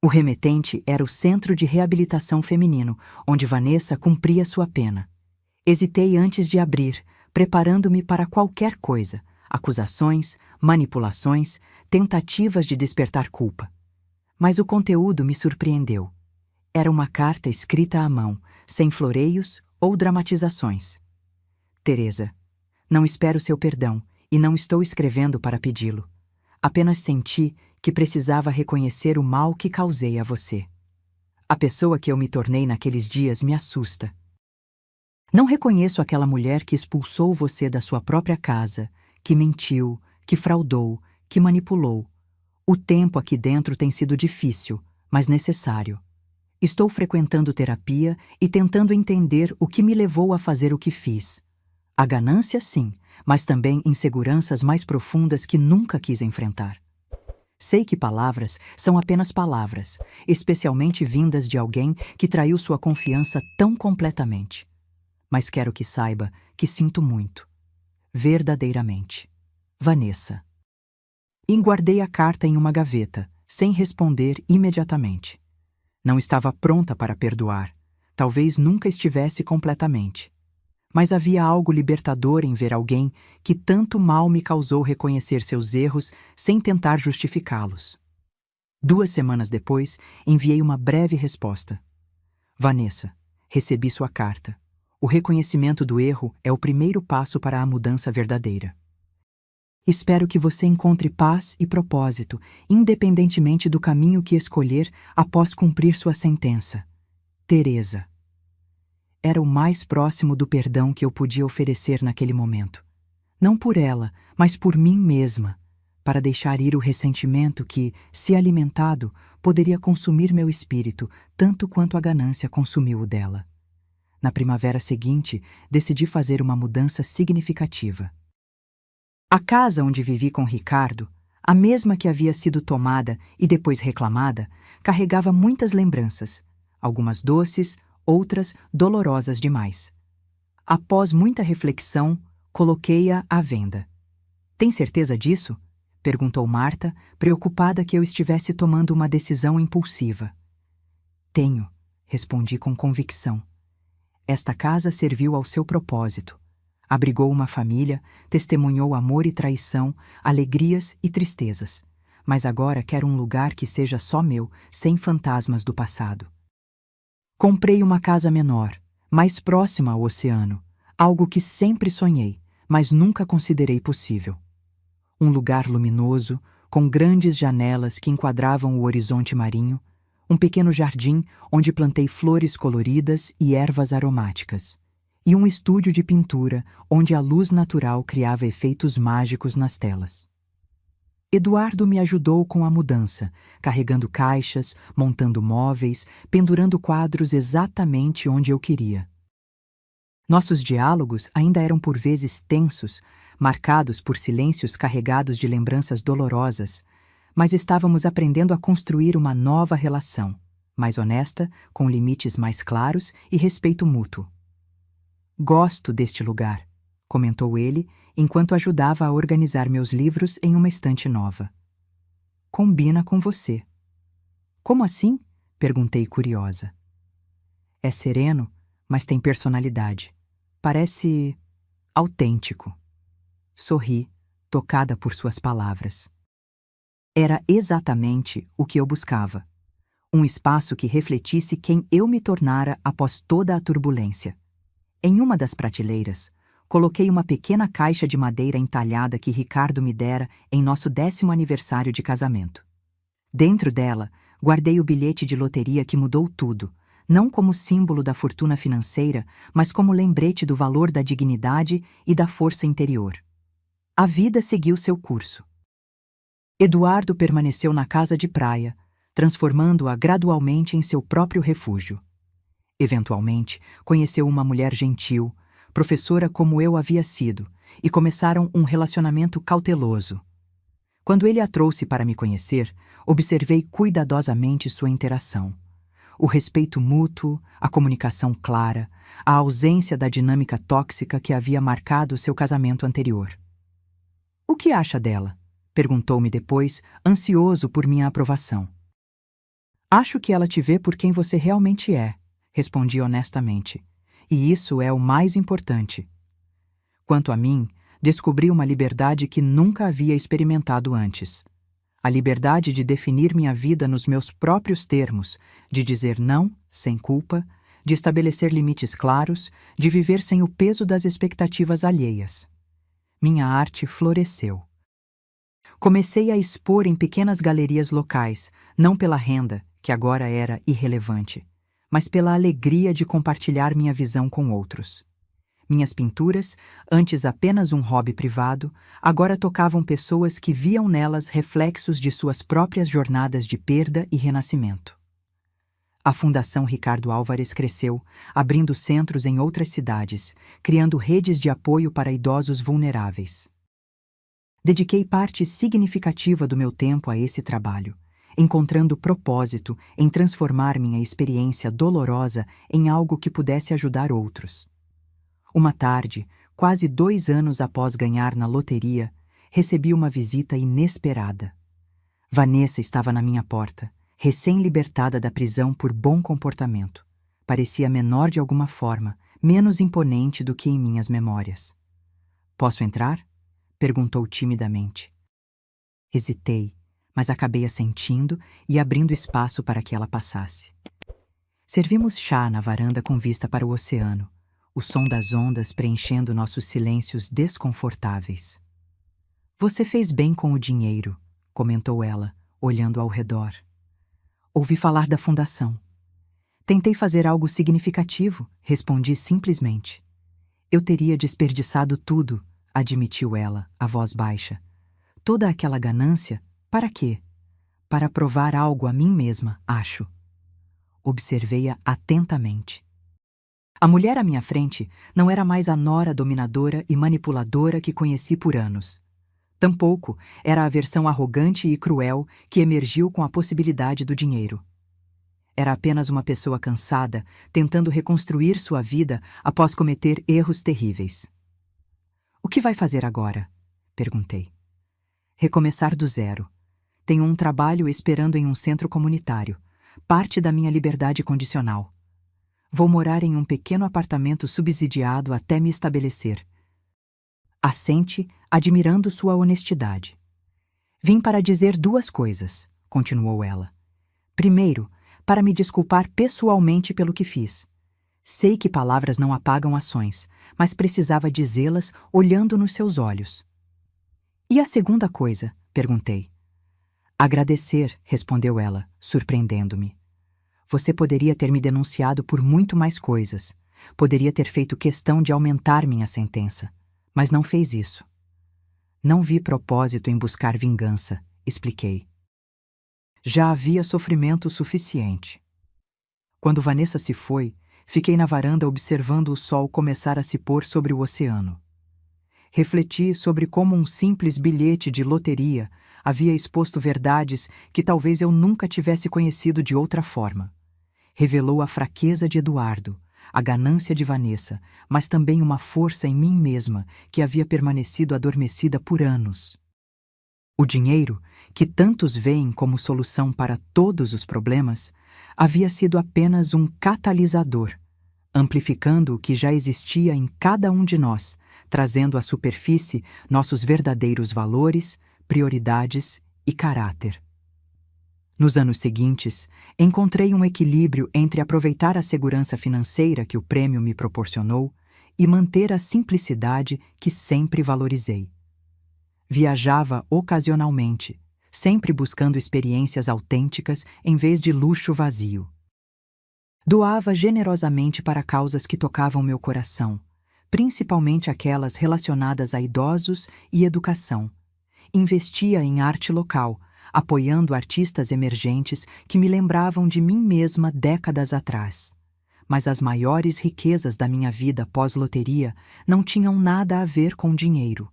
O remetente era o Centro de Reabilitação Feminino, onde Vanessa cumpria sua pena. Hesitei antes de abrir, preparando-me para qualquer coisa: acusações, manipulações, tentativas de despertar culpa. Mas o conteúdo me surpreendeu. Era uma carta escrita à mão, sem floreios ou dramatizações. Teresa, não espero seu perdão e não estou escrevendo para pedi-lo. Apenas senti que precisava reconhecer o mal que causei a você. A pessoa que eu me tornei naqueles dias me assusta. Não reconheço aquela mulher que expulsou você da sua própria casa, que mentiu, que fraudou, que manipulou. O tempo aqui dentro tem sido difícil, mas necessário. Estou frequentando terapia e tentando entender o que me levou a fazer o que fiz. A ganância, sim, mas também inseguranças mais profundas que nunca quis enfrentar. Sei que palavras são apenas palavras, especialmente vindas de alguém que traiu sua confiança tão completamente. Mas quero que saiba que sinto muito. Verdadeiramente. Vanessa. E guardei a carta em uma gaveta, sem responder imediatamente. Não estava pronta para perdoar. Talvez nunca estivesse completamente. Mas havia algo libertador em ver alguém que tanto mal me causou reconhecer seus erros sem tentar justificá-los. 2 semanas depois, enviei uma breve resposta. Vanessa, recebi sua carta. O reconhecimento do erro é o primeiro passo para a mudança verdadeira. Espero que você encontre paz e propósito, independentemente do caminho que escolher após cumprir sua sentença. Teresa. Era o mais próximo do perdão que eu podia oferecer naquele momento. Não por ela, mas por mim mesma, para deixar ir o ressentimento que, se alimentado, poderia consumir meu espírito tanto quanto a ganância consumiu o dela. Na primavera seguinte, decidi fazer uma mudança significativa. A casa onde vivi com Ricardo, a mesma que havia sido tomada e depois reclamada, carregava muitas lembranças, algumas doces, outras dolorosas demais. Após muita reflexão, coloquei-a à venda. Tem certeza disso? Perguntou Marta, preocupada que eu estivesse tomando uma decisão impulsiva. Tenho, respondi com convicção. Esta casa serviu ao seu propósito. Abrigou uma família, testemunhou amor e traição, alegrias e tristezas. Mas agora quero um lugar que seja só meu, sem fantasmas do passado. Comprei uma casa menor, mais próxima ao oceano, algo que sempre sonhei, mas nunca considerei possível. Um lugar luminoso, com grandes janelas que enquadravam o horizonte marinho, um pequeno jardim onde plantei flores coloridas e ervas aromáticas, e um estúdio de pintura onde a luz natural criava efeitos mágicos nas telas. Eduardo me ajudou com a mudança, carregando caixas, montando móveis, pendurando quadros exatamente onde eu queria. Nossos diálogos ainda eram por vezes tensos, marcados por silêncios carregados de lembranças dolorosas, mas estávamos aprendendo a construir uma nova relação, mais honesta, com limites mais claros e respeito mútuo. Gosto deste lugar, comentou ele, enquanto ajudava a organizar meus livros em uma estante nova. Combina com você. Como assim? Perguntei curiosa. É sereno, mas tem personalidade. Parece autêntico. Sorri, tocada por suas palavras. Era exatamente o que eu buscava. Um espaço que refletisse quem eu me tornara após toda a turbulência. Em uma das prateleiras, coloquei uma pequena caixa de madeira entalhada que Ricardo me dera em nosso 10º aniversário de casamento. Dentro dela, guardei o bilhete de loteria que mudou tudo, não como símbolo da fortuna financeira, mas como lembrete do valor da dignidade e da força interior. A vida seguiu seu curso. Eduardo permaneceu na casa de praia, transformando-a gradualmente em seu próprio refúgio. Eventualmente, conheceu uma mulher gentil, professora como eu havia sido, e começaram um relacionamento cauteloso. Quando ele a trouxe para me conhecer, observei cuidadosamente sua interação. O respeito mútuo, a comunicação clara, a ausência da dinâmica tóxica que havia marcado seu casamento anterior. "O que acha dela?" perguntou-me depois, ansioso por minha aprovação. "Acho que ela te vê por quem você realmente é", respondi honestamente. E isso é o mais importante. Quanto a mim, descobri uma liberdade que nunca havia experimentado antes. A liberdade de definir minha vida nos meus próprios termos, de dizer não, sem culpa, de estabelecer limites claros, de viver sem o peso das expectativas alheias. Minha arte floresceu. Comecei a expor em pequenas galerias locais, não pela renda, que agora era irrelevante, mas pela alegria de compartilhar minha visão com outros. Minhas pinturas, antes apenas um hobby privado, agora tocavam pessoas que viam nelas reflexos de suas próprias jornadas de perda e renascimento. A Fundação Ricardo Álvares cresceu, abrindo centros em outras cidades, criando redes de apoio para idosos vulneráveis. Dediquei parte significativa do meu tempo a esse trabalho, encontrando propósito em transformar minha experiência dolorosa em algo que pudesse ajudar outros. Uma tarde, quase 2 anos após ganhar na loteria, recebi uma visita inesperada. Vanessa estava na minha porta, recém-libertada da prisão por bom comportamento. Parecia menor de alguma forma, menos imponente do que em minhas memórias. "Posso entrar?" perguntou timidamente. Hesitei, mas acabei assentindo e abrindo espaço para que ela passasse. Servimos chá na varanda com vista para o oceano, o som das ondas preenchendo nossos silêncios desconfortáveis. "Você fez bem com o dinheiro", comentou ela, olhando ao redor. "Ouvi falar da fundação. Tentei fazer algo significativo", respondi simplesmente. "Eu teria desperdiçado tudo", admitiu ela, a voz baixa. "Toda aquela ganância, para quê? Para provar algo a mim mesma, acho." Observei-a atentamente. A mulher à minha frente não era mais a nora dominadora e manipuladora que conheci por anos. Tampouco era a versão arrogante e cruel que emergiu com a possibilidade do dinheiro. Era apenas uma pessoa cansada, tentando reconstruir sua vida após cometer erros terríveis. "O que vai fazer agora?" perguntei. "Recomeçar do zero. Tenho um trabalho esperando em um centro comunitário, parte da minha liberdade condicional. Vou morar em um pequeno apartamento subsidiado até me estabelecer. assente, admirando sua honestidade. Vim para dizer duas coisas, continuou ela. Primeiro, para me desculpar pessoalmente pelo que fiz. Sei que palavras não apagam ações, mas precisava dizê-las olhando nos seus olhos. E a segunda coisa? Perguntei. Agradecer, respondeu ela, surpreendendo-me. Você poderia ter me denunciado por muito mais coisas. Poderia ter feito questão de aumentar minha sentença, mas não fez isso. Não vi propósito em buscar vingança, expliquei. Já havia sofrimento suficiente. Quando Vanessa se foi, fiquei na varanda observando o sol começar a se pôr sobre o oceano. Refleti sobre como um simples bilhete de loteria havia exposto verdades que talvez eu nunca tivesse conhecido de outra forma. Revelou a fraqueza de Eduardo, a ganância de Vanessa, mas também uma força em mim mesma que havia permanecido adormecida por anos. O dinheiro, que tantos veem como solução para todos os problemas, havia sido apenas um catalisador, amplificando o que já existia em cada um de nós, trazendo à superfície nossos verdadeiros valores, prioridades e caráter. Nos anos seguintes, encontrei um equilíbrio entre aproveitar a segurança financeira que o prêmio me proporcionou e manter a simplicidade que sempre valorizei. Viajava ocasionalmente, sempre buscando experiências autênticas em vez de luxo vazio. Doava generosamente para causas que tocavam meu coração, principalmente aquelas relacionadas a idosos e educação. Investia em arte local, apoiando artistas emergentes que me lembravam de mim mesma décadas atrás. Mas as maiores riquezas da minha vida pós-loteria não tinham nada a ver com dinheiro.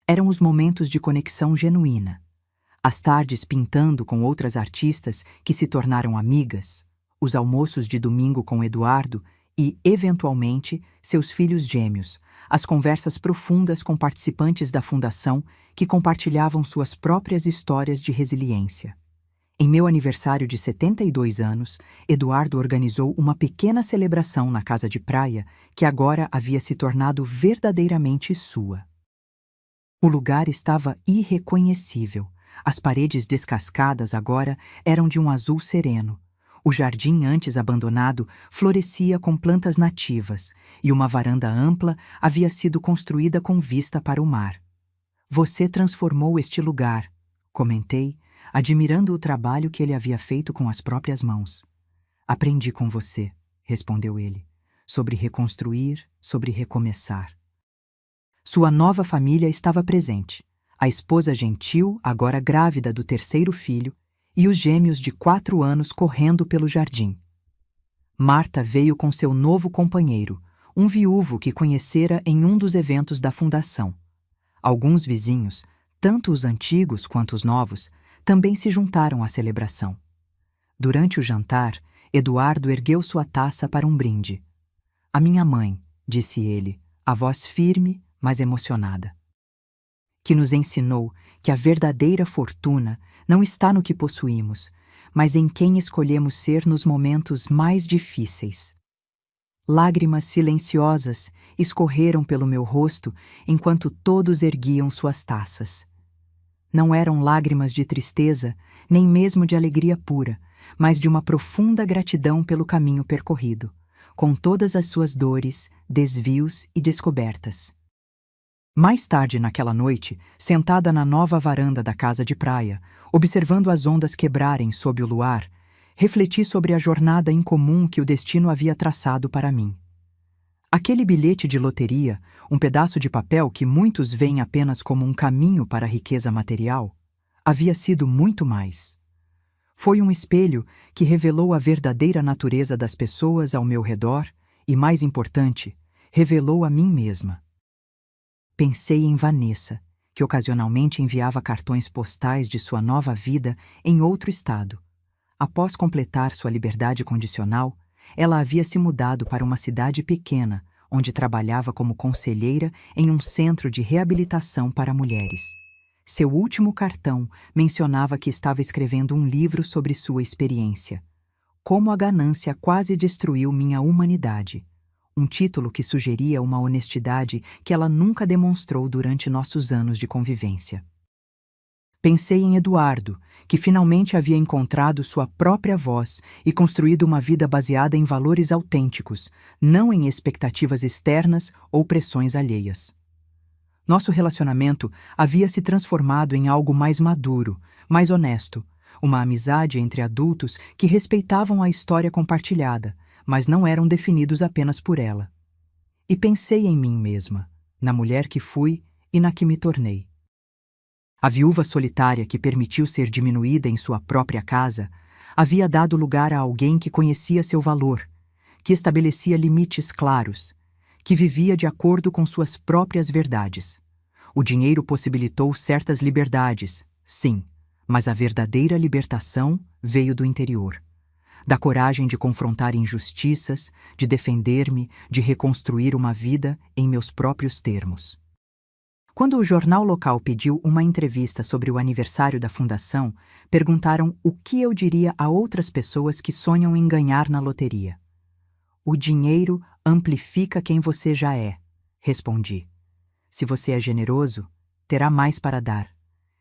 Eram os momentos de conexão genuína. As tardes pintando com outras artistas que se tornaram amigas, os almoços de domingo com Eduardo e, eventualmente, seus filhos gêmeos, as conversas profundas com participantes da fundação que compartilhavam suas próprias histórias de resiliência. Em meu aniversário de 72 anos, Eduardo organizou uma pequena celebração na casa de praia que agora havia se tornado verdadeiramente sua. O lugar estava irreconhecível. As paredes descascadas agora eram de um azul sereno. O jardim antes abandonado florescia com plantas nativas e uma varanda ampla havia sido construída com vista para o mar. Você transformou este lugar, comentei, admirando o trabalho que ele havia feito com as próprias mãos. Aprendi com você, respondeu ele, sobre reconstruir, sobre recomeçar. Sua nova família estava presente, a esposa gentil, agora grávida do terceiro filho, e os gêmeos de 4 anos correndo pelo jardim. Marta veio com seu novo companheiro, um viúvo que conhecera em um dos eventos da fundação. Alguns vizinhos, tanto os antigos quanto os novos, também se juntaram à celebração. Durante o jantar, Eduardo ergueu sua taça para um brinde. A minha mãe, disse ele, a voz firme, mas emocionada, que nos ensinou que a verdadeira fortuna não está no que possuímos, mas em quem escolhemos ser nos momentos mais difíceis. Lágrimas silenciosas escorreram pelo meu rosto enquanto todos erguiam suas taças. Não eram lágrimas de tristeza, nem mesmo de alegria pura, mas de uma profunda gratidão pelo caminho percorrido, com todas as suas dores, desvios e descobertas. Mais tarde naquela noite, sentada na nova varanda da casa de praia, observando as ondas quebrarem sob o luar, refleti sobre a jornada incomum que o destino havia traçado para mim. Aquele bilhete de loteria, um pedaço de papel que muitos veem apenas como um caminho para a riqueza material, havia sido muito mais. Foi um espelho que revelou a verdadeira natureza das pessoas ao meu redor e, mais importante, revelou a mim mesma. Pensei em Vanessa, que ocasionalmente enviava cartões postais de sua nova vida em outro estado. Após completar sua liberdade condicional, ela havia se mudado para uma cidade pequena, onde trabalhava como conselheira em um centro de reabilitação para mulheres. Seu último cartão mencionava que estava escrevendo um livro sobre sua experiência. Como a ganância quase destruiu minha humanidade. um título que sugeria uma honestidade que ela nunca demonstrou durante nossos anos de convivência. Pensei em Eduardo, que finalmente havia encontrado sua própria voz e construído uma vida baseada em valores autênticos, não em expectativas externas ou pressões alheias. Nosso relacionamento havia se transformado em algo mais maduro, mais honesto, uma amizade entre adultos que respeitavam a história compartilhada, mas não eram definidos apenas por ela. E pensei em mim mesma, na mulher que fui e na que me tornei. A viúva solitária que permitiu ser diminuída em sua própria casa havia dado lugar a alguém que conhecia seu valor, que estabelecia limites claros, que vivia de acordo com suas próprias verdades. O dinheiro possibilitou certas liberdades, sim, mas a verdadeira libertação veio do interior. Da coragem de confrontar injustiças, de defender-me, de reconstruir uma vida em meus próprios termos. Quando o jornal local pediu uma entrevista sobre o aniversário da fundação, perguntaram o que eu diria a outras pessoas que sonham em ganhar na loteria. O dinheiro amplifica quem você já é, respondi. Se você é generoso, terá mais para dar.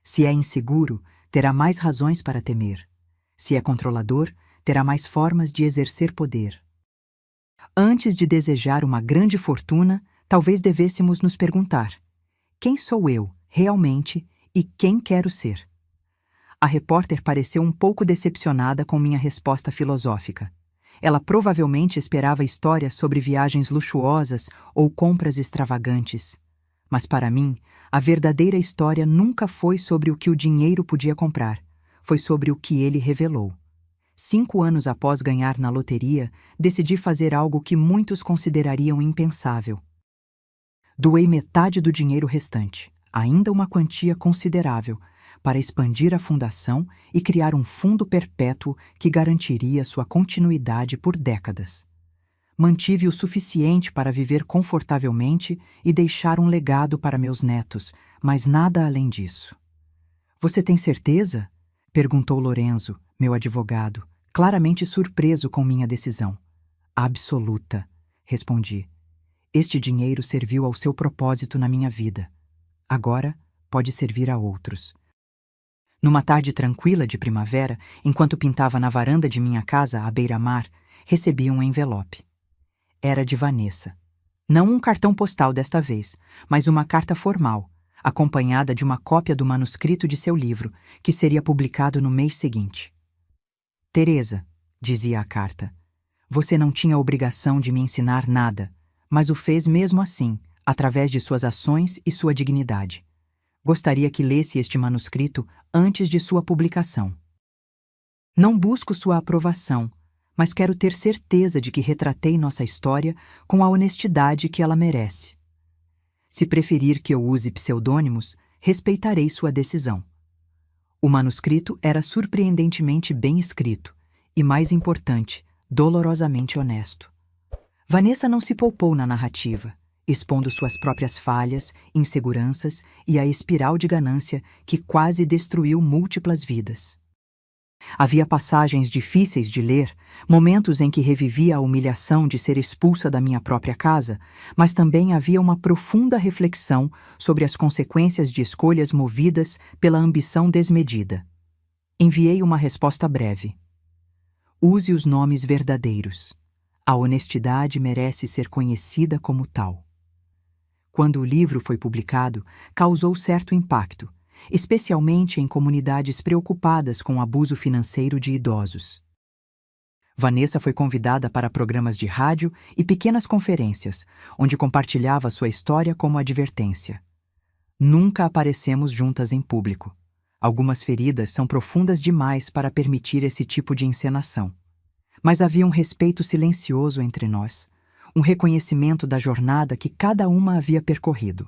Se é inseguro, terá mais razões para temer. Se é controlador, terá mais formas de exercer poder. Antes de desejar uma grande fortuna, talvez devêssemos nos perguntar: quem sou eu, realmente, e quem quero ser? A repórter pareceu um pouco decepcionada com minha resposta filosófica. Ela provavelmente esperava histórias sobre viagens luxuosas ou compras extravagantes. Mas para mim, a verdadeira história nunca foi sobre o que o dinheiro podia comprar. Foi sobre o que ele revelou. 5 anos após ganhar na loteria, decidi fazer algo que muitos considerariam impensável. Doei metade do dinheiro restante, ainda uma quantia considerável, para expandir a fundação e criar um fundo perpétuo que garantiria sua continuidade por décadas. Mantive o suficiente para viver confortavelmente e deixar um legado para meus netos, mas nada além disso. Você tem certeza? Perguntou Lorenzo, meu advogado, claramente surpreso com minha decisão. Absoluta, respondi. Este dinheiro serviu ao seu propósito na minha vida. Agora pode servir a outros. Numa tarde tranquila de primavera, enquanto pintava na varanda de minha casa à beira-mar, recebi um envelope. Era de Vanessa. Não um cartão postal desta vez, mas uma carta formal, acompanhada de uma cópia do manuscrito de seu livro, que seria publicado no mês seguinte. Teresa, dizia a carta, você não tinha obrigação de me ensinar nada, mas o fez mesmo assim, através de suas ações e sua dignidade. Gostaria que lesse este manuscrito antes de sua publicação. Não busco sua aprovação, mas quero ter certeza de que retratei nossa história com a honestidade que ela merece. Se preferir que eu use pseudônimos, respeitarei sua decisão. O manuscrito era surpreendentemente bem escrito e, mais importante, dolorosamente honesto. Vanessa não se poupou na narrativa, expondo suas próprias falhas, inseguranças e a espiral de ganância que quase destruiu múltiplas vidas. Havia passagens difíceis de ler, momentos em que revivia a humilhação de ser expulsa da minha própria casa, mas também havia uma profunda reflexão sobre as consequências de escolhas movidas pela ambição desmedida. Enviei uma resposta breve. Use os nomes verdadeiros. A honestidade merece ser conhecida como tal. Quando o livro foi publicado, causou certo impacto, especialmente em comunidades preocupadas com o abuso financeiro de idosos. Vanessa foi convidada para programas de rádio e pequenas conferências, onde compartilhava sua história como advertência. Nunca aparecemos juntas em público. Algumas feridas são profundas demais para permitir esse tipo de encenação. Mas havia um respeito silencioso entre nós, um reconhecimento da jornada que cada uma havia percorrido.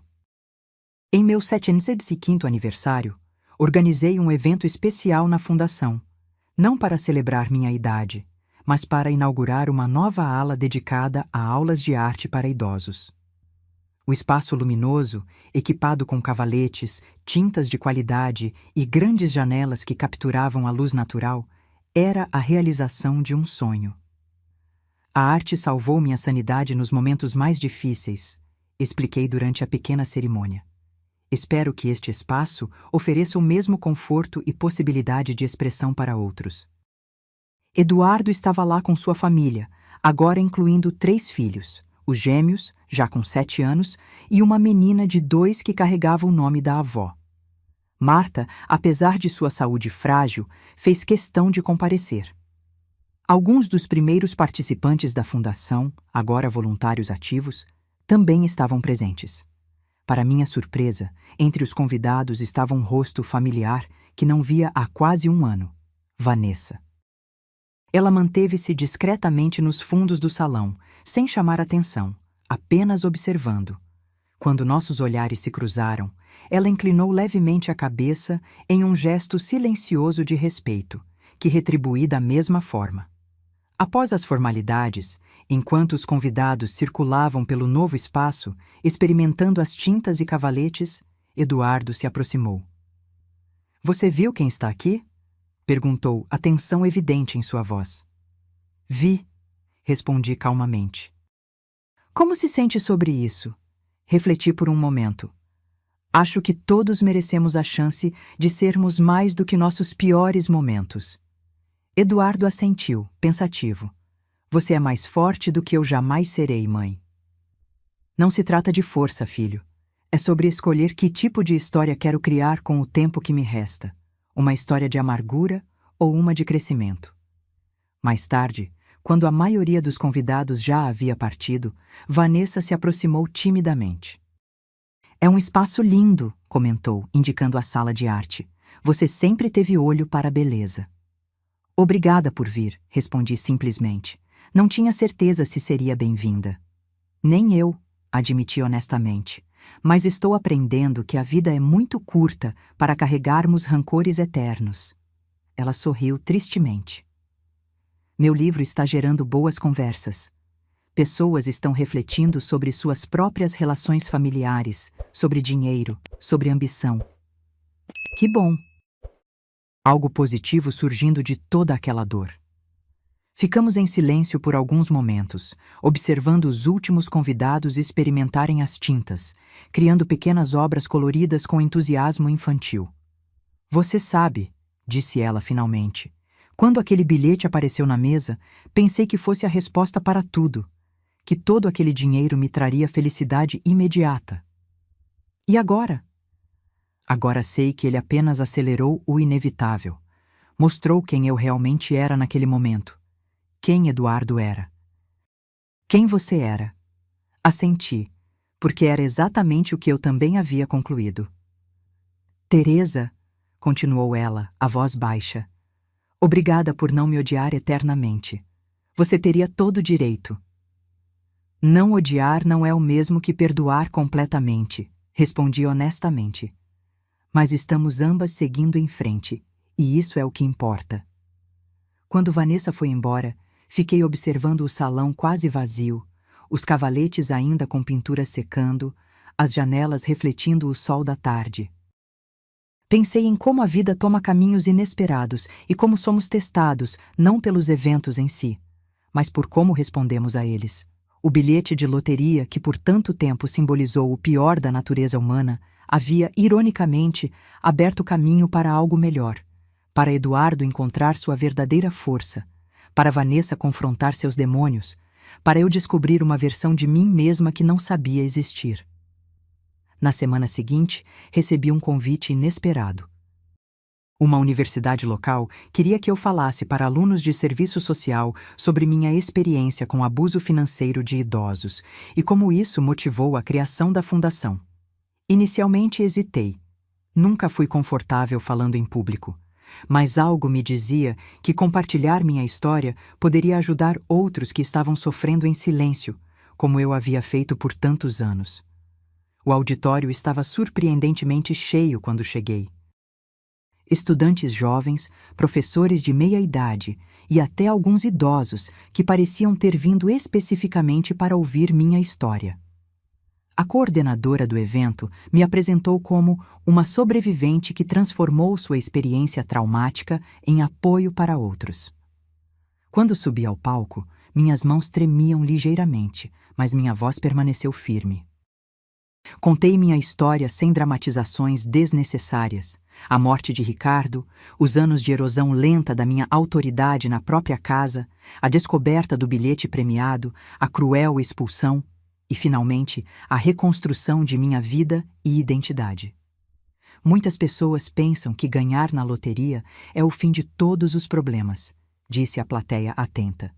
Em meu 705º aniversário, organizei um evento especial na fundação, não para celebrar minha idade, mas para inaugurar uma nova ala dedicada a aulas de arte para idosos. O espaço luminoso, equipado com cavaletes, tintas de qualidade e grandes janelas que capturavam a luz natural, era a realização de um sonho. A arte salvou minha sanidade nos momentos mais difíceis, expliquei durante a pequena cerimônia. Espero que este espaço ofereça o mesmo conforto e possibilidade de expressão para outros. Eduardo estava lá com sua família, agora incluindo 3 filhos, os gêmeos, já com 7 anos, e uma menina de 2 que carregava o nome da avó. Marta, apesar de sua saúde frágil, fez questão de comparecer. Alguns dos primeiros participantes da fundação, agora voluntários ativos, também estavam presentes. Para minha surpresa, entre os convidados estava um rosto familiar que não via há quase um ano: Vanessa. Ela manteve-se discretamente nos fundos do salão, sem chamar atenção, apenas observando. Quando nossos olhares se cruzaram, ela inclinou levemente a cabeça em um gesto silencioso de respeito, que retribuí da mesma forma. Após as formalidades, enquanto os convidados circulavam pelo novo espaço, experimentando as tintas e cavaletes, Eduardo se aproximou. "Você viu quem está aqui?" perguntou, a tensão evidente em sua voz. "Vi", respondi calmamente. "Como se sente sobre isso?" Refleti por um momento. Acho que todos merecemos a chance de sermos mais do que nossos piores momentos. Eduardo assentiu, pensativo. "Você é mais forte do que eu jamais serei, mãe." "Não se trata de força, filho. É sobre escolher que tipo de história quero criar com o tempo que me resta. Uma história de amargura ou uma de crescimento." Mais tarde, quando a maioria dos convidados já havia partido, Vanessa se aproximou timidamente. "É um espaço lindo", comentou, indicando a sala de arte. "Você sempre teve olho para a beleza." "Obrigada por vir", respondi simplesmente. Não tinha certeza se seria bem-vinda. "Nem eu", admiti honestamente. "Mas estou aprendendo que a vida é muito curta para carregarmos rancores eternos." Ela sorriu tristemente. "Meu livro está gerando boas conversas. Pessoas estão refletindo sobre suas próprias relações familiares, sobre dinheiro, sobre ambição." "Que bom." Algo positivo surgindo de toda aquela dor. Ficamos em silêncio por alguns momentos, observando os últimos convidados experimentarem as tintas, criando pequenas obras coloridas com entusiasmo infantil. "Você sabe", disse ela finalmente, "quando aquele bilhete apareceu na mesa, pensei que fosse a resposta para tudo, que todo aquele dinheiro me traria felicidade imediata. E agora? Agora sei que ele apenas acelerou o inevitável. Mostrou quem eu realmente era naquele momento. Quem Eduardo era." "Quem você era?" Assenti, porque era exatamente o que eu também havia concluído. "Teresa", continuou ela, a voz baixa, "obrigada por não me odiar eternamente. Você teria todo o direito." "Não odiar não é o mesmo que perdoar completamente", respondi honestamente. "Mas estamos ambas seguindo em frente, e isso é o que importa." Quando Vanessa foi embora, fiquei observando o salão quase vazio, os cavaletes ainda com pintura secando, as janelas refletindo o sol da tarde. Pensei em como a vida toma caminhos inesperados e como somos testados, não pelos eventos em si, mas por como respondemos a eles. O bilhete de loteria, que por tanto tempo simbolizou o pior da natureza humana, havia, ironicamente, aberto caminho para algo melhor, para Eduardo encontrar sua verdadeira força, para Vanessa confrontar seus demônios, para eu descobrir uma versão de mim mesma que não sabia existir. Na semana seguinte, recebi um convite inesperado. Uma universidade local queria que eu falasse para alunos de serviço social sobre minha experiência com abuso financeiro de idosos e como isso motivou a criação da fundação. Inicialmente hesitei. Nunca fui confortável falando em público, mas algo me dizia que compartilhar minha história poderia ajudar outros que estavam sofrendo em silêncio, como eu havia feito por tantos anos. O auditório estava surpreendentemente cheio quando cheguei. Estudantes jovens, professores de meia-idade e até alguns idosos que pareciam ter vindo especificamente para ouvir minha história. A coordenadora do evento me apresentou como uma sobrevivente que transformou sua experiência traumática em apoio para outros. Quando subi ao palco, Minhas mãos tremiam ligeiramente, mas minha voz permaneceu firme. Contei minha história sem dramatizações desnecessárias. A morte de Ricardo, os anos de erosão lenta da minha autoridade na própria casa, a descoberta do bilhete premiado, a cruel expulsão e, finalmente, a reconstrução de minha vida e identidade. Muitas pessoas pensam que ganhar na loteria é o fim de todos os problemas, disse a plateia atenta.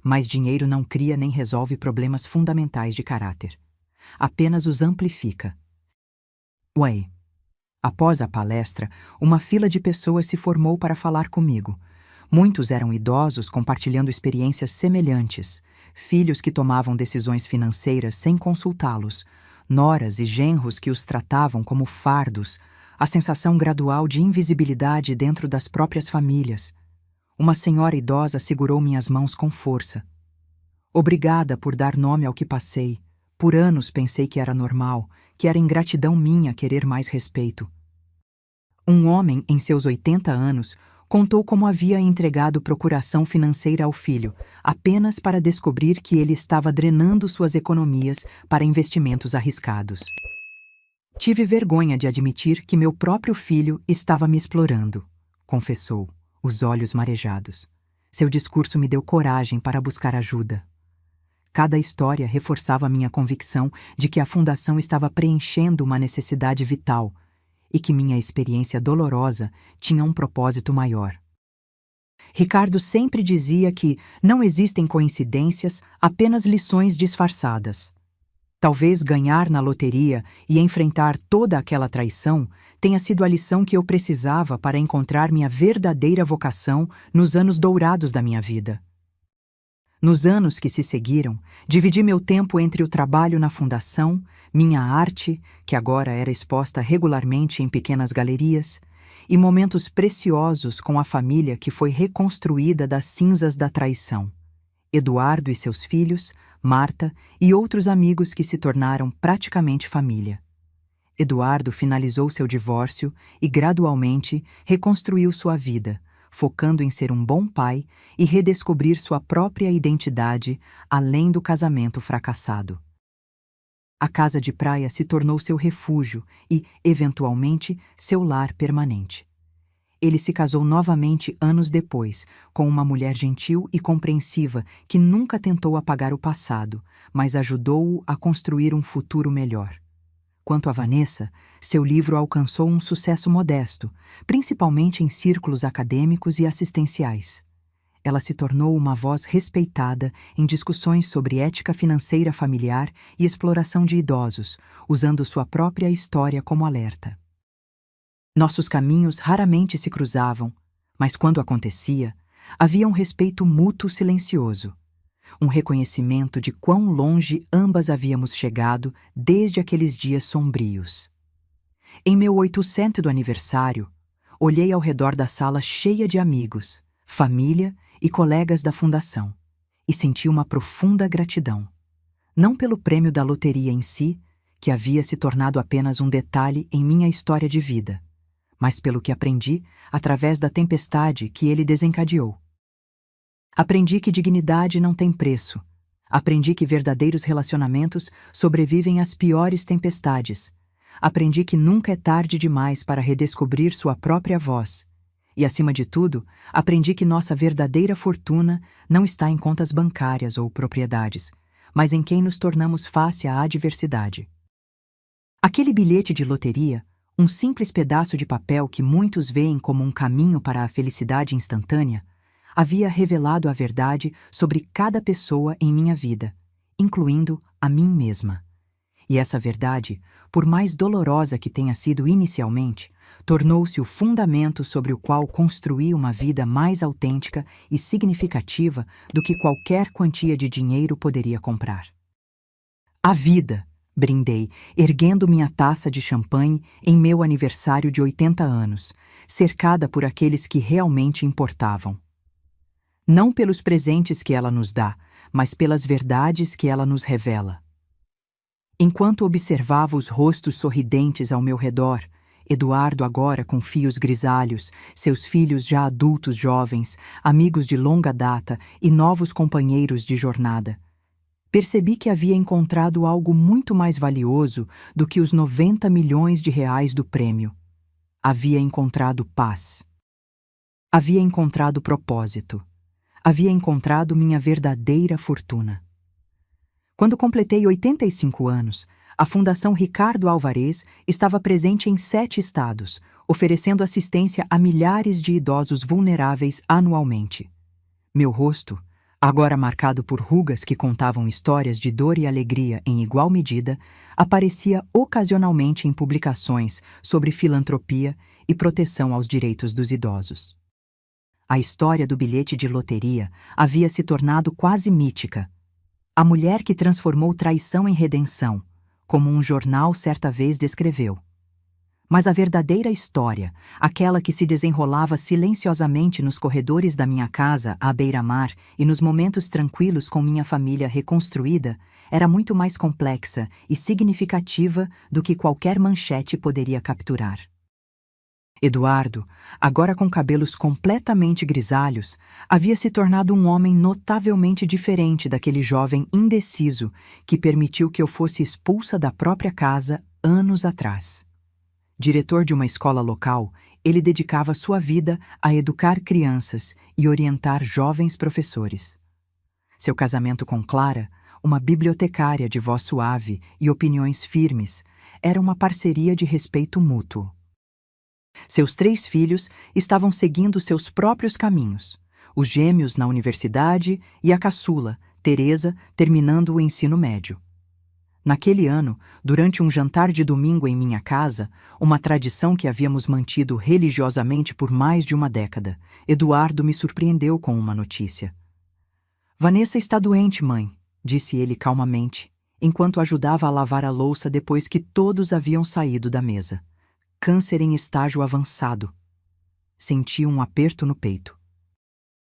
Mas dinheiro não cria nem resolve problemas fundamentais de caráter. Apenas os amplifica. Ué. Após a palestra, uma fila de pessoas se formou para falar comigo. Muitos eram idosos compartilhando experiências semelhantes, filhos que tomavam decisões financeiras sem consultá-los, noras e genros que os tratavam como fardos, a sensação gradual de invisibilidade dentro das próprias famílias. Uma senhora idosa segurou minhas mãos com força. Obrigada por dar nome ao que passei. Por anos pensei que era normal, que era ingratidão minha querer mais respeito. Um homem, em seus 80 anos, contou como havia entregado procuração financeira ao filho, apenas para descobrir que ele estava drenando suas economias para investimentos arriscados. Tive vergonha de admitir que meu próprio filho estava me explorando, confessou, os olhos marejados. Seu discurso me deu coragem para buscar ajuda. Cada história reforçava minha convicção de que a fundação estava preenchendo uma necessidade vital e que minha experiência dolorosa tinha um propósito maior. Ricardo sempre dizia que não existem coincidências, apenas lições disfarçadas. Talvez ganhar na loteria e enfrentar toda aquela traição tenha sido a lição que eu precisava para encontrar minha verdadeira vocação nos anos dourados da minha vida. Nos anos que se seguiram, dividi meu tempo entre o trabalho na fundação, minha arte, que agora era exposta regularmente em pequenas galerias, e momentos preciosos com a família que foi reconstruída das cinzas da traição. Eduardo e seus filhos, Marta e outros amigos que se tornaram praticamente família. Eduardo finalizou seu divórcio e, gradualmente, reconstruiu sua vida, focando em ser um bom pai e redescobrir sua própria identidade além do casamento fracassado. A casa de praia se tornou seu refúgio e, eventualmente, seu lar permanente. Ele se casou novamente anos depois, com uma mulher gentil e compreensiva que nunca tentou apagar o passado, mas ajudou-o a construir um futuro melhor. Quanto a Vanessa, seu livro alcançou um sucesso modesto, principalmente em círculos acadêmicos e assistenciais. Ela se tornou uma voz respeitada em discussões sobre ética financeira familiar e exploração de idosos, usando sua própria história como alerta. Nossos caminhos raramente se cruzavam, mas quando acontecia, havia um respeito mútuo silencioso. Um reconhecimento de quão longe ambas havíamos chegado desde aqueles dias sombrios. Em meu 800º aniversário, olhei ao redor da sala cheia de amigos, família e colegas da fundação, e senti uma profunda gratidão. Não pelo prêmio da loteria em si, que havia se tornado apenas um detalhe em minha história de vida, mas pelo que aprendi através da tempestade que ele desencadeou. Aprendi que dignidade não tem preço. Aprendi que verdadeiros relacionamentos sobrevivem às piores tempestades. Aprendi que nunca é tarde demais para redescobrir sua própria voz. E, acima de tudo, aprendi que nossa verdadeira fortuna não está em contas bancárias ou propriedades, mas em quem nos tornamos face à adversidade. Aquele bilhete de loteria, um simples pedaço de papel que muitos veem como um caminho para a felicidade instantânea, havia revelado a verdade sobre cada pessoa em minha vida, incluindo a mim mesma. E essa verdade, por mais dolorosa que tenha sido inicialmente, tornou-se o fundamento sobre o qual construí uma vida mais autêntica e significativa do que qualquer quantia de dinheiro poderia comprar. A vida! Brindei, erguendo minha taça de champanhe em meu aniversário de 80 anos, cercada por aqueles que realmente importavam. Não pelos presentes que ela nos dá, mas pelas verdades que ela nos revela. Enquanto observava os rostos sorridentes ao meu redor, Eduardo agora com fios grisalhos, seus filhos já adultos jovens, amigos de longa data e novos companheiros de jornada. Percebi que havia encontrado algo muito mais valioso do que os 90 milhões de reais do prêmio. Havia encontrado paz. Havia encontrado propósito. Havia encontrado minha verdadeira fortuna. Quando completei 85 anos, a Fundação Ricardo Alvarez estava presente em 7 estados, oferecendo assistência a milhares de idosos vulneráveis anualmente. Meu rosto, agora marcado por rugas que contavam histórias de dor e alegria em igual medida, aparecia ocasionalmente em publicações sobre filantropia e proteção aos direitos dos idosos. A história do bilhete de loteria havia se tornado quase mítica. A mulher que transformou traição em redenção, como um jornal certa vez descreveu. Mas a verdadeira história, aquela que se desenrolava silenciosamente nos corredores da minha casa à beira-mar e nos momentos tranquilos com minha família reconstruída, era muito mais complexa e significativa do que qualquer manchete poderia capturar. Eduardo, agora com cabelos completamente grisalhos, havia se tornado um homem notavelmente diferente daquele jovem indeciso que permitiu que eu fosse expulsa da própria casa anos atrás. Diretor de uma escola local, ele dedicava sua vida a educar crianças e orientar jovens professores. Seu casamento com Clara, uma bibliotecária de voz suave e opiniões firmes, era uma parceria de respeito mútuo. Seus 3 filhos estavam seguindo seus próprios caminhos, os gêmeos na universidade e a caçula, Teresa, terminando o ensino médio. Naquele ano, durante um jantar de domingo em minha casa, uma tradição que havíamos mantido religiosamente por mais de uma década, Eduardo me surpreendeu com uma notícia. Vanessa está doente, mãe, disse ele calmamente, enquanto ajudava a lavar a louça depois que todos haviam saído da mesa. Câncer em estágio avançado. Senti um aperto no peito.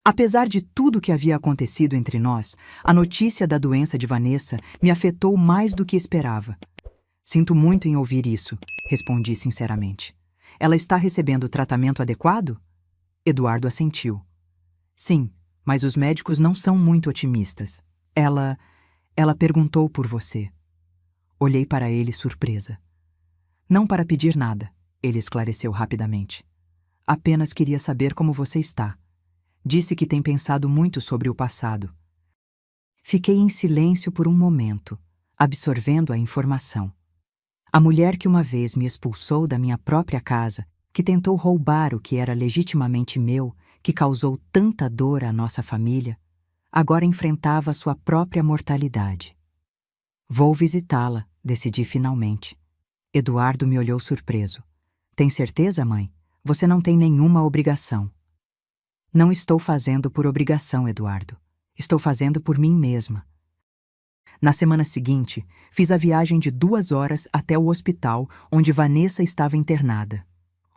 Apesar de tudo o que havia acontecido entre nós, a notícia da doença de Vanessa me afetou mais do que esperava. Sinto muito em ouvir isso, respondi sinceramente. Ela está recebendo tratamento adequado? Eduardo assentiu. Sim, mas os médicos não são muito otimistas. Ela perguntou por você. Olhei para ele surpresa. Não para pedir nada, ele esclareceu rapidamente. Apenas queria saber como você está. Disse que tem pensado muito sobre o passado. Fiquei em silêncio por um momento, absorvendo a informação. A mulher que uma vez me expulsou da minha própria casa, que tentou roubar o que era legitimamente meu, que causou tanta dor à nossa família, agora enfrentava sua própria mortalidade. Vou visitá-la, decidi finalmente. Eduardo me olhou surpreso. Tem certeza, mãe? Você não tem nenhuma obrigação. Não estou fazendo por obrigação, Eduardo. Estou fazendo por mim mesma. Na semana seguinte, fiz a viagem de 2 horas até o hospital onde Vanessa estava internada.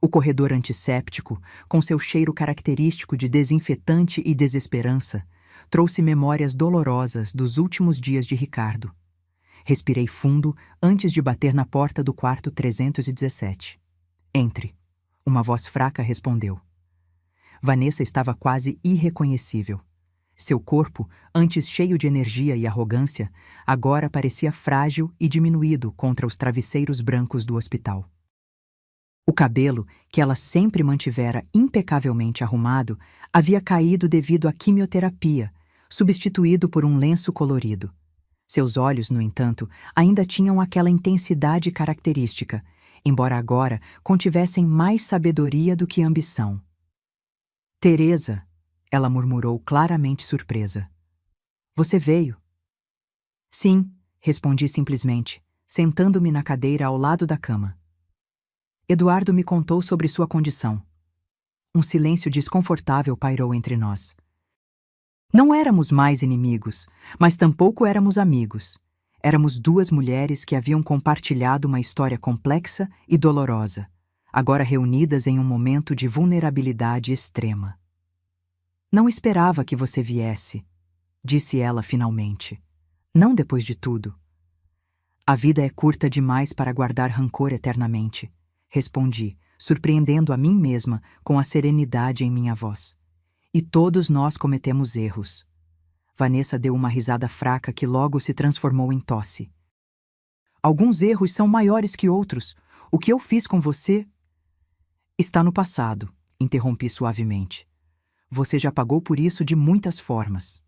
O corredor antisséptico, com seu cheiro característico de desinfetante e desesperança, trouxe memórias dolorosas dos últimos dias de Ricardo. Respirei fundo antes de bater na porta do quarto 317. Entre. Uma voz fraca respondeu. Vanessa estava quase irreconhecível. Seu corpo, antes cheio de energia e arrogância, agora parecia frágil e diminuído contra os travesseiros brancos do hospital. O cabelo, que ela sempre mantivera impecavelmente arrumado, havia caído devido à quimioterapia, substituído por um lenço colorido. Seus olhos, no entanto, ainda tinham aquela intensidade característica, embora agora contivessem mais sabedoria do que ambição. Teresa, ela murmurou claramente surpresa. Você veio? Sim, respondi simplesmente, sentando-me na cadeira ao lado da cama. Eduardo me contou sobre sua condição. Um silêncio desconfortável pairou entre nós. Não éramos mais inimigos, mas tampouco éramos amigos. Éramos 2 mulheres que haviam compartilhado uma história complexa e dolorosa, agora reunidas em um momento de vulnerabilidade extrema. Não esperava que você viesse, disse ela finalmente. Não depois de tudo. A vida é curta demais para guardar rancor eternamente, respondi, surpreendendo a mim mesma com a serenidade em minha voz. E todos nós cometemos erros. Vanessa deu uma risada fraca que logo se transformou em tosse. Alguns erros são maiores que outros. O que eu fiz com você está no passado, interrompi suavemente. Você já pagou por isso de muitas formas.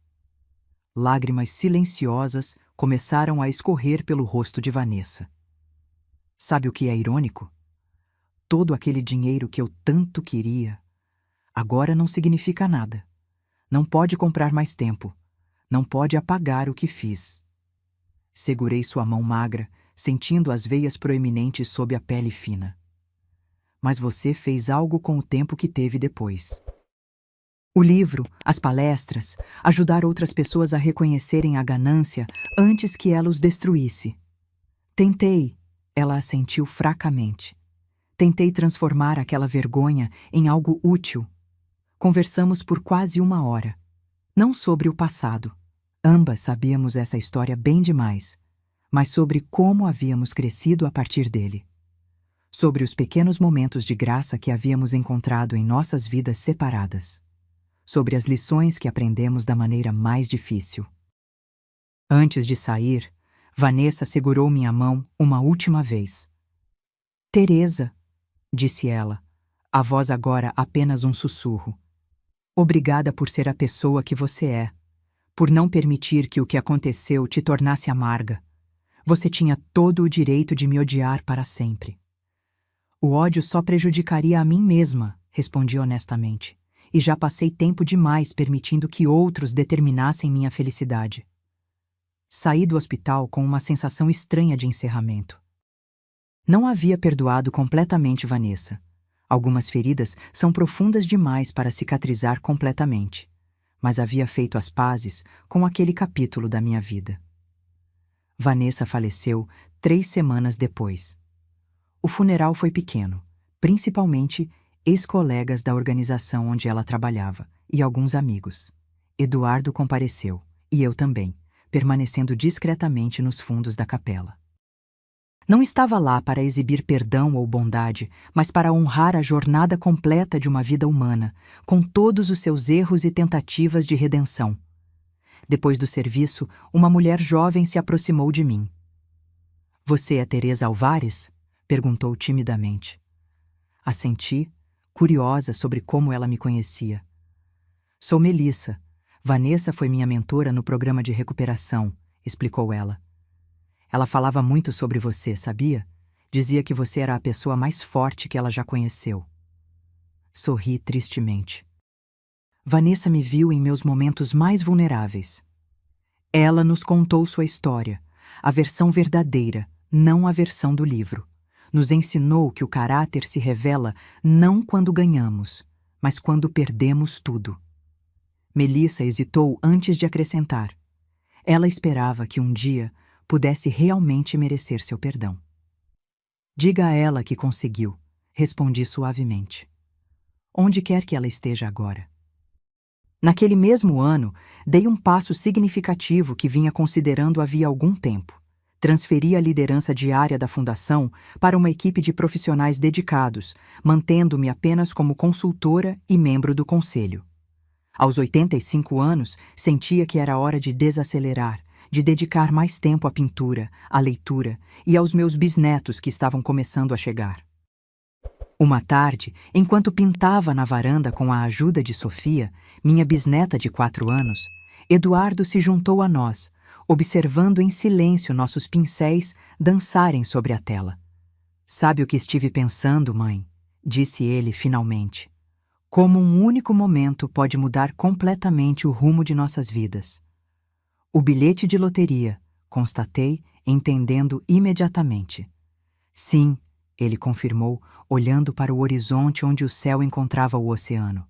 Lágrimas silenciosas começaram a escorrer pelo rosto de Vanessa. Sabe o que é irônico? Todo aquele dinheiro que eu tanto queria, agora não significa nada. Não pode comprar mais tempo. Não pode apagar o que fiz. Segurei sua mão magra, sentindo as veias proeminentes sob a pele fina. Mas você fez algo com o tempo que teve depois. O livro, as palestras, ajudar outras pessoas a reconhecerem a ganância antes que ela os destruísse. Tentei, ela assentiu fracamente. Tentei transformar aquela vergonha em algo útil. Conversamos por quase 1 hora. Não sobre o passado. Ambas sabíamos essa história bem demais, mas sobre como havíamos crescido a partir dele. Sobre os pequenos momentos de graça que havíamos encontrado em nossas vidas separadas. Sobre as lições que aprendemos da maneira mais difícil. Antes de sair, Vanessa segurou minha mão uma última vez. Teresa, disse ela, a voz agora apenas um sussurro. Obrigada por ser a pessoa que você é, por não permitir que o que aconteceu te tornasse amarga. Você tinha todo o direito de me odiar para sempre. O ódio só prejudicaria a mim mesma, respondi honestamente, e já passei tempo demais permitindo que outros determinassem minha felicidade. Saí do hospital com uma sensação estranha de encerramento. Não havia perdoado completamente Vanessa. Algumas feridas são profundas demais para cicatrizar completamente, mas havia feito as pazes com aquele capítulo da minha vida. Vanessa faleceu 3 semanas depois. O funeral foi pequeno, principalmente ex-colegas da organização onde ela trabalhava e alguns amigos. Eduardo compareceu, e eu também, permanecendo discretamente nos fundos da capela. Não estava lá para exibir perdão ou bondade, mas para honrar a jornada completa de uma vida humana, com todos os seus erros e tentativas de redenção. Depois do serviço, uma mulher jovem se aproximou de mim. Você é Teresa Alvares? Perguntou timidamente. Assenti, curiosa sobre como ela me conhecia. Sou Melissa. Vanessa foi minha mentora no programa de recuperação, explicou ela. Ela falava muito sobre você, sabia? Dizia que você era a pessoa mais forte que ela já conheceu. Sorri tristemente. Vanessa me viu em meus momentos mais vulneráveis. Ela nos contou sua história, a versão verdadeira, não a versão do livro. Nos ensinou que o caráter se revela não quando ganhamos, mas quando perdemos tudo. Melissa hesitou antes de acrescentar. Ela esperava que um dia pudesse realmente merecer seu perdão. Diga a ela que conseguiu, respondi suavemente. Onde quer que ela esteja agora. Naquele mesmo ano, dei um passo significativo que vinha considerando havia algum tempo. Transferi a liderança diária da fundação para uma equipe de profissionais dedicados, mantendo-me apenas como consultora e membro do conselho. Aos 85 anos, sentia que era hora de desacelerar, de dedicar mais tempo à pintura, à leitura e aos meus bisnetos que estavam começando a chegar. Uma tarde, enquanto pintava na varanda com a ajuda de Sofia, minha bisneta de 4 anos, Eduardo se juntou a nós, observando em silêncio nossos pincéis dançarem sobre a tela. Sabe o que estive pensando, mãe? Disse ele finalmente. Como um único momento pode mudar completamente o rumo de nossas vidas. O bilhete de loteria, constatei, entendendo imediatamente. Sim, ele confirmou, olhando para o horizonte onde o céu encontrava o oceano.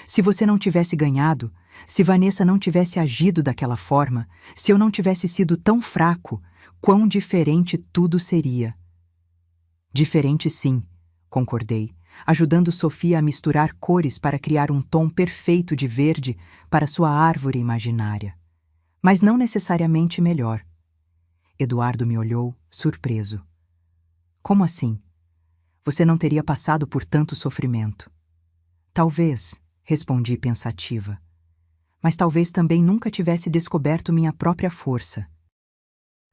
Se você não tivesse ganhado, se Vanessa não tivesse agido daquela forma, se eu não tivesse sido tão fraco, quão diferente tudo seria. Diferente sim, concordei, ajudando Sofia a misturar cores para criar um tom perfeito de verde para sua árvore imaginária. Mas não necessariamente melhor. Eduardo me olhou, surpreso. Como assim? você não teria passado por tanto sofrimento. Talvez, respondi pensativa, mas talvez também nunca tivesse descoberto minha própria força.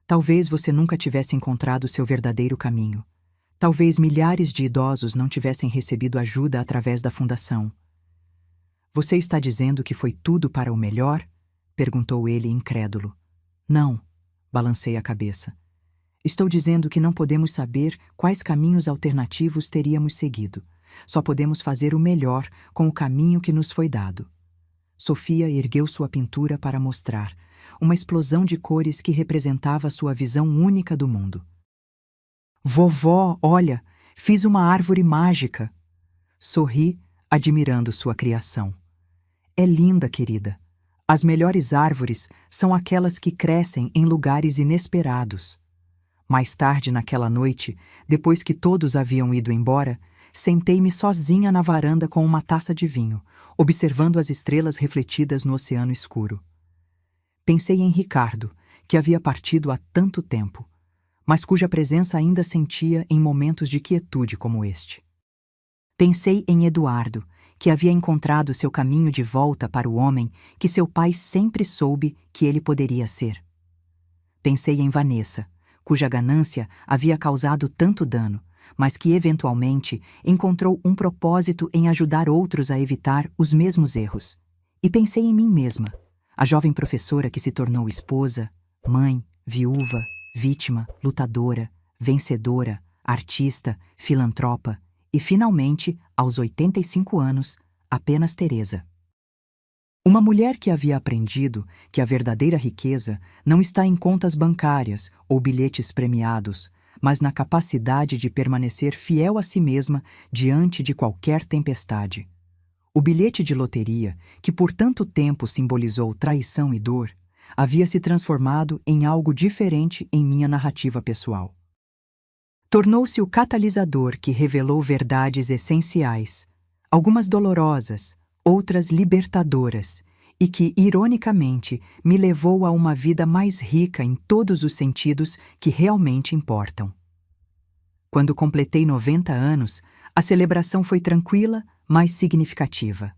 Talvez você nunca tivesse encontrado seu verdadeiro caminho. Talvez milhares de idosos não tivessem recebido ajuda através da fundação. Você está dizendo que foi tudo para o melhor? Perguntou ele incrédulo. Não, balancei a cabeça. Estou dizendo que não podemos saber quais caminhos alternativos teríamos seguido. Só podemos fazer o melhor com o caminho que nos foi dado. Sofia ergueu sua pintura para mostrar, uma explosão de cores que representava sua visão única do mundo. Vovó, olha, fiz uma árvore mágica. Sorri, admirando sua criação. É linda, querida. As melhores árvores são aquelas que crescem em lugares inesperados. Mais tarde naquela noite, depois que todos haviam ido embora, sentei-me sozinha na varanda com uma taça de vinho, observando as estrelas refletidas no oceano escuro. Pensei em Ricardo, que havia partido há tanto tempo, mas cuja presença ainda sentia em momentos de quietude como este. Pensei em Eduardo, que havia encontrado seu caminho de volta para o homem que seu pai sempre soube que ele poderia ser. Pensei em Vanessa, cuja ganância havia causado tanto dano, mas que eventualmente encontrou um propósito em ajudar outros a evitar os mesmos erros. E pensei em mim mesma, a jovem professora que se tornou esposa, mãe, viúva, vítima, lutadora, vencedora, artista, filantropa e, finalmente, aos 85 anos, apenas Teresa. Uma mulher que havia aprendido que a verdadeira riqueza não está em contas bancárias ou bilhetes premiados, mas na capacidade de permanecer fiel a si mesma diante de qualquer tempestade. O bilhete de loteria, que por tanto tempo simbolizou traição e dor, havia se transformado em algo diferente em minha narrativa pessoal. Tornou-se o catalisador que revelou verdades essenciais, algumas dolorosas, outras libertadoras, e que, ironicamente, me levou a uma vida mais rica em todos os sentidos que realmente importam. Quando completei 90 anos, a celebração foi tranquila, mas significativa.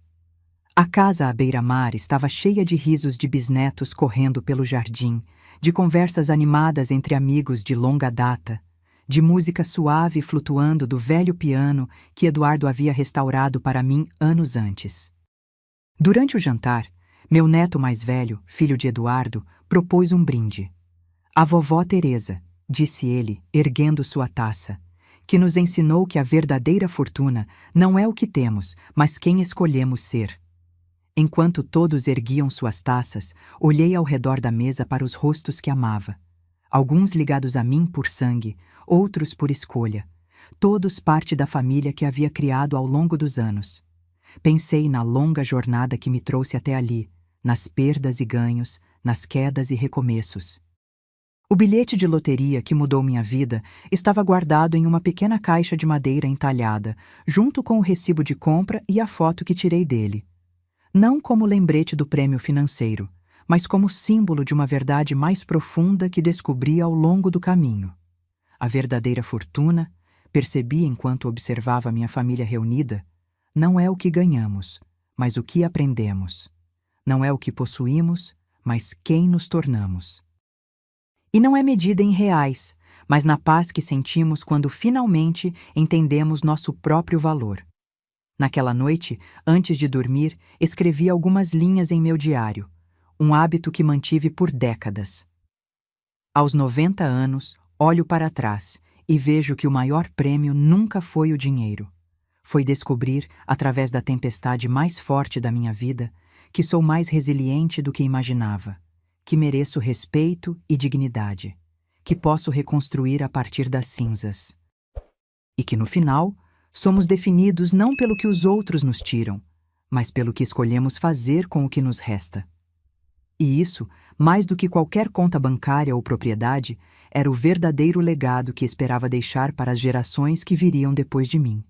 A casa à beira-mar estava cheia de risos de bisnetos correndo pelo jardim, de conversas animadas entre amigos de longa data, de música suave flutuando do velho piano que Eduardo havia restaurado para mim anos antes. Durante o jantar, meu neto mais velho, filho de Eduardo, propôs um brinde. A vovó Teresa, disse ele, erguendo sua taça, que nos ensinou que a verdadeira fortuna não é o que temos, mas quem escolhemos ser. Enquanto todos erguiam suas taças, olhei ao redor da mesa para os rostos que amava. Alguns ligados a mim por sangue, outros por escolha. Todos parte da família que havia criado ao longo dos anos. Pensei na longa jornada que me trouxe até ali, nas perdas e ganhos, nas quedas e recomeços. O bilhete de loteria que mudou minha vida estava guardado em uma pequena caixa de madeira entalhada, junto com o recibo de compra e a foto que tirei dele. Não como lembrete do prêmio financeiro, mas como símbolo de uma verdade mais profunda que descobri ao longo do caminho. A verdadeira fortuna, percebi enquanto observava minha família reunida, não é o que ganhamos, mas o que aprendemos. Não é o que possuímos, mas quem nos tornamos. E não é medida em reais, mas na paz que sentimos quando finalmente entendemos nosso próprio valor. Naquela noite, antes de dormir, escrevi algumas linhas em meu diário, um hábito que mantive por décadas. Aos 90 anos, olho para trás e vejo que o maior prêmio nunca foi o dinheiro. Foi descobrir, através da tempestade mais forte da minha vida, que sou mais resiliente do que imaginava, que mereço respeito e dignidade, que posso reconstruir a partir das cinzas. E que, no final, somos definidos não pelo que os outros nos tiram, mas pelo que escolhemos fazer com o que nos resta. E isso, mais do que qualquer conta bancária ou propriedade, era o verdadeiro legado que esperava deixar para as gerações que viriam depois de mim.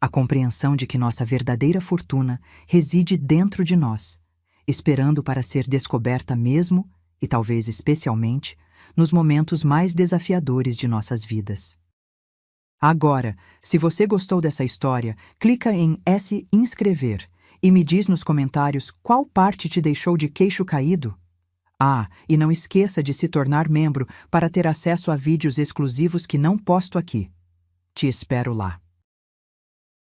A compreensão de que nossa verdadeira fortuna reside dentro de nós, esperando para ser descoberta mesmo, e talvez especialmente, nos momentos mais desafiadores de nossas vidas. Agora, se você gostou dessa história, clica em S inscrever e me diz nos comentários qual parte te deixou de queixo caído. Ah, e não esqueça de se tornar membro para ter acesso a vídeos exclusivos que não posto aqui. Te espero lá.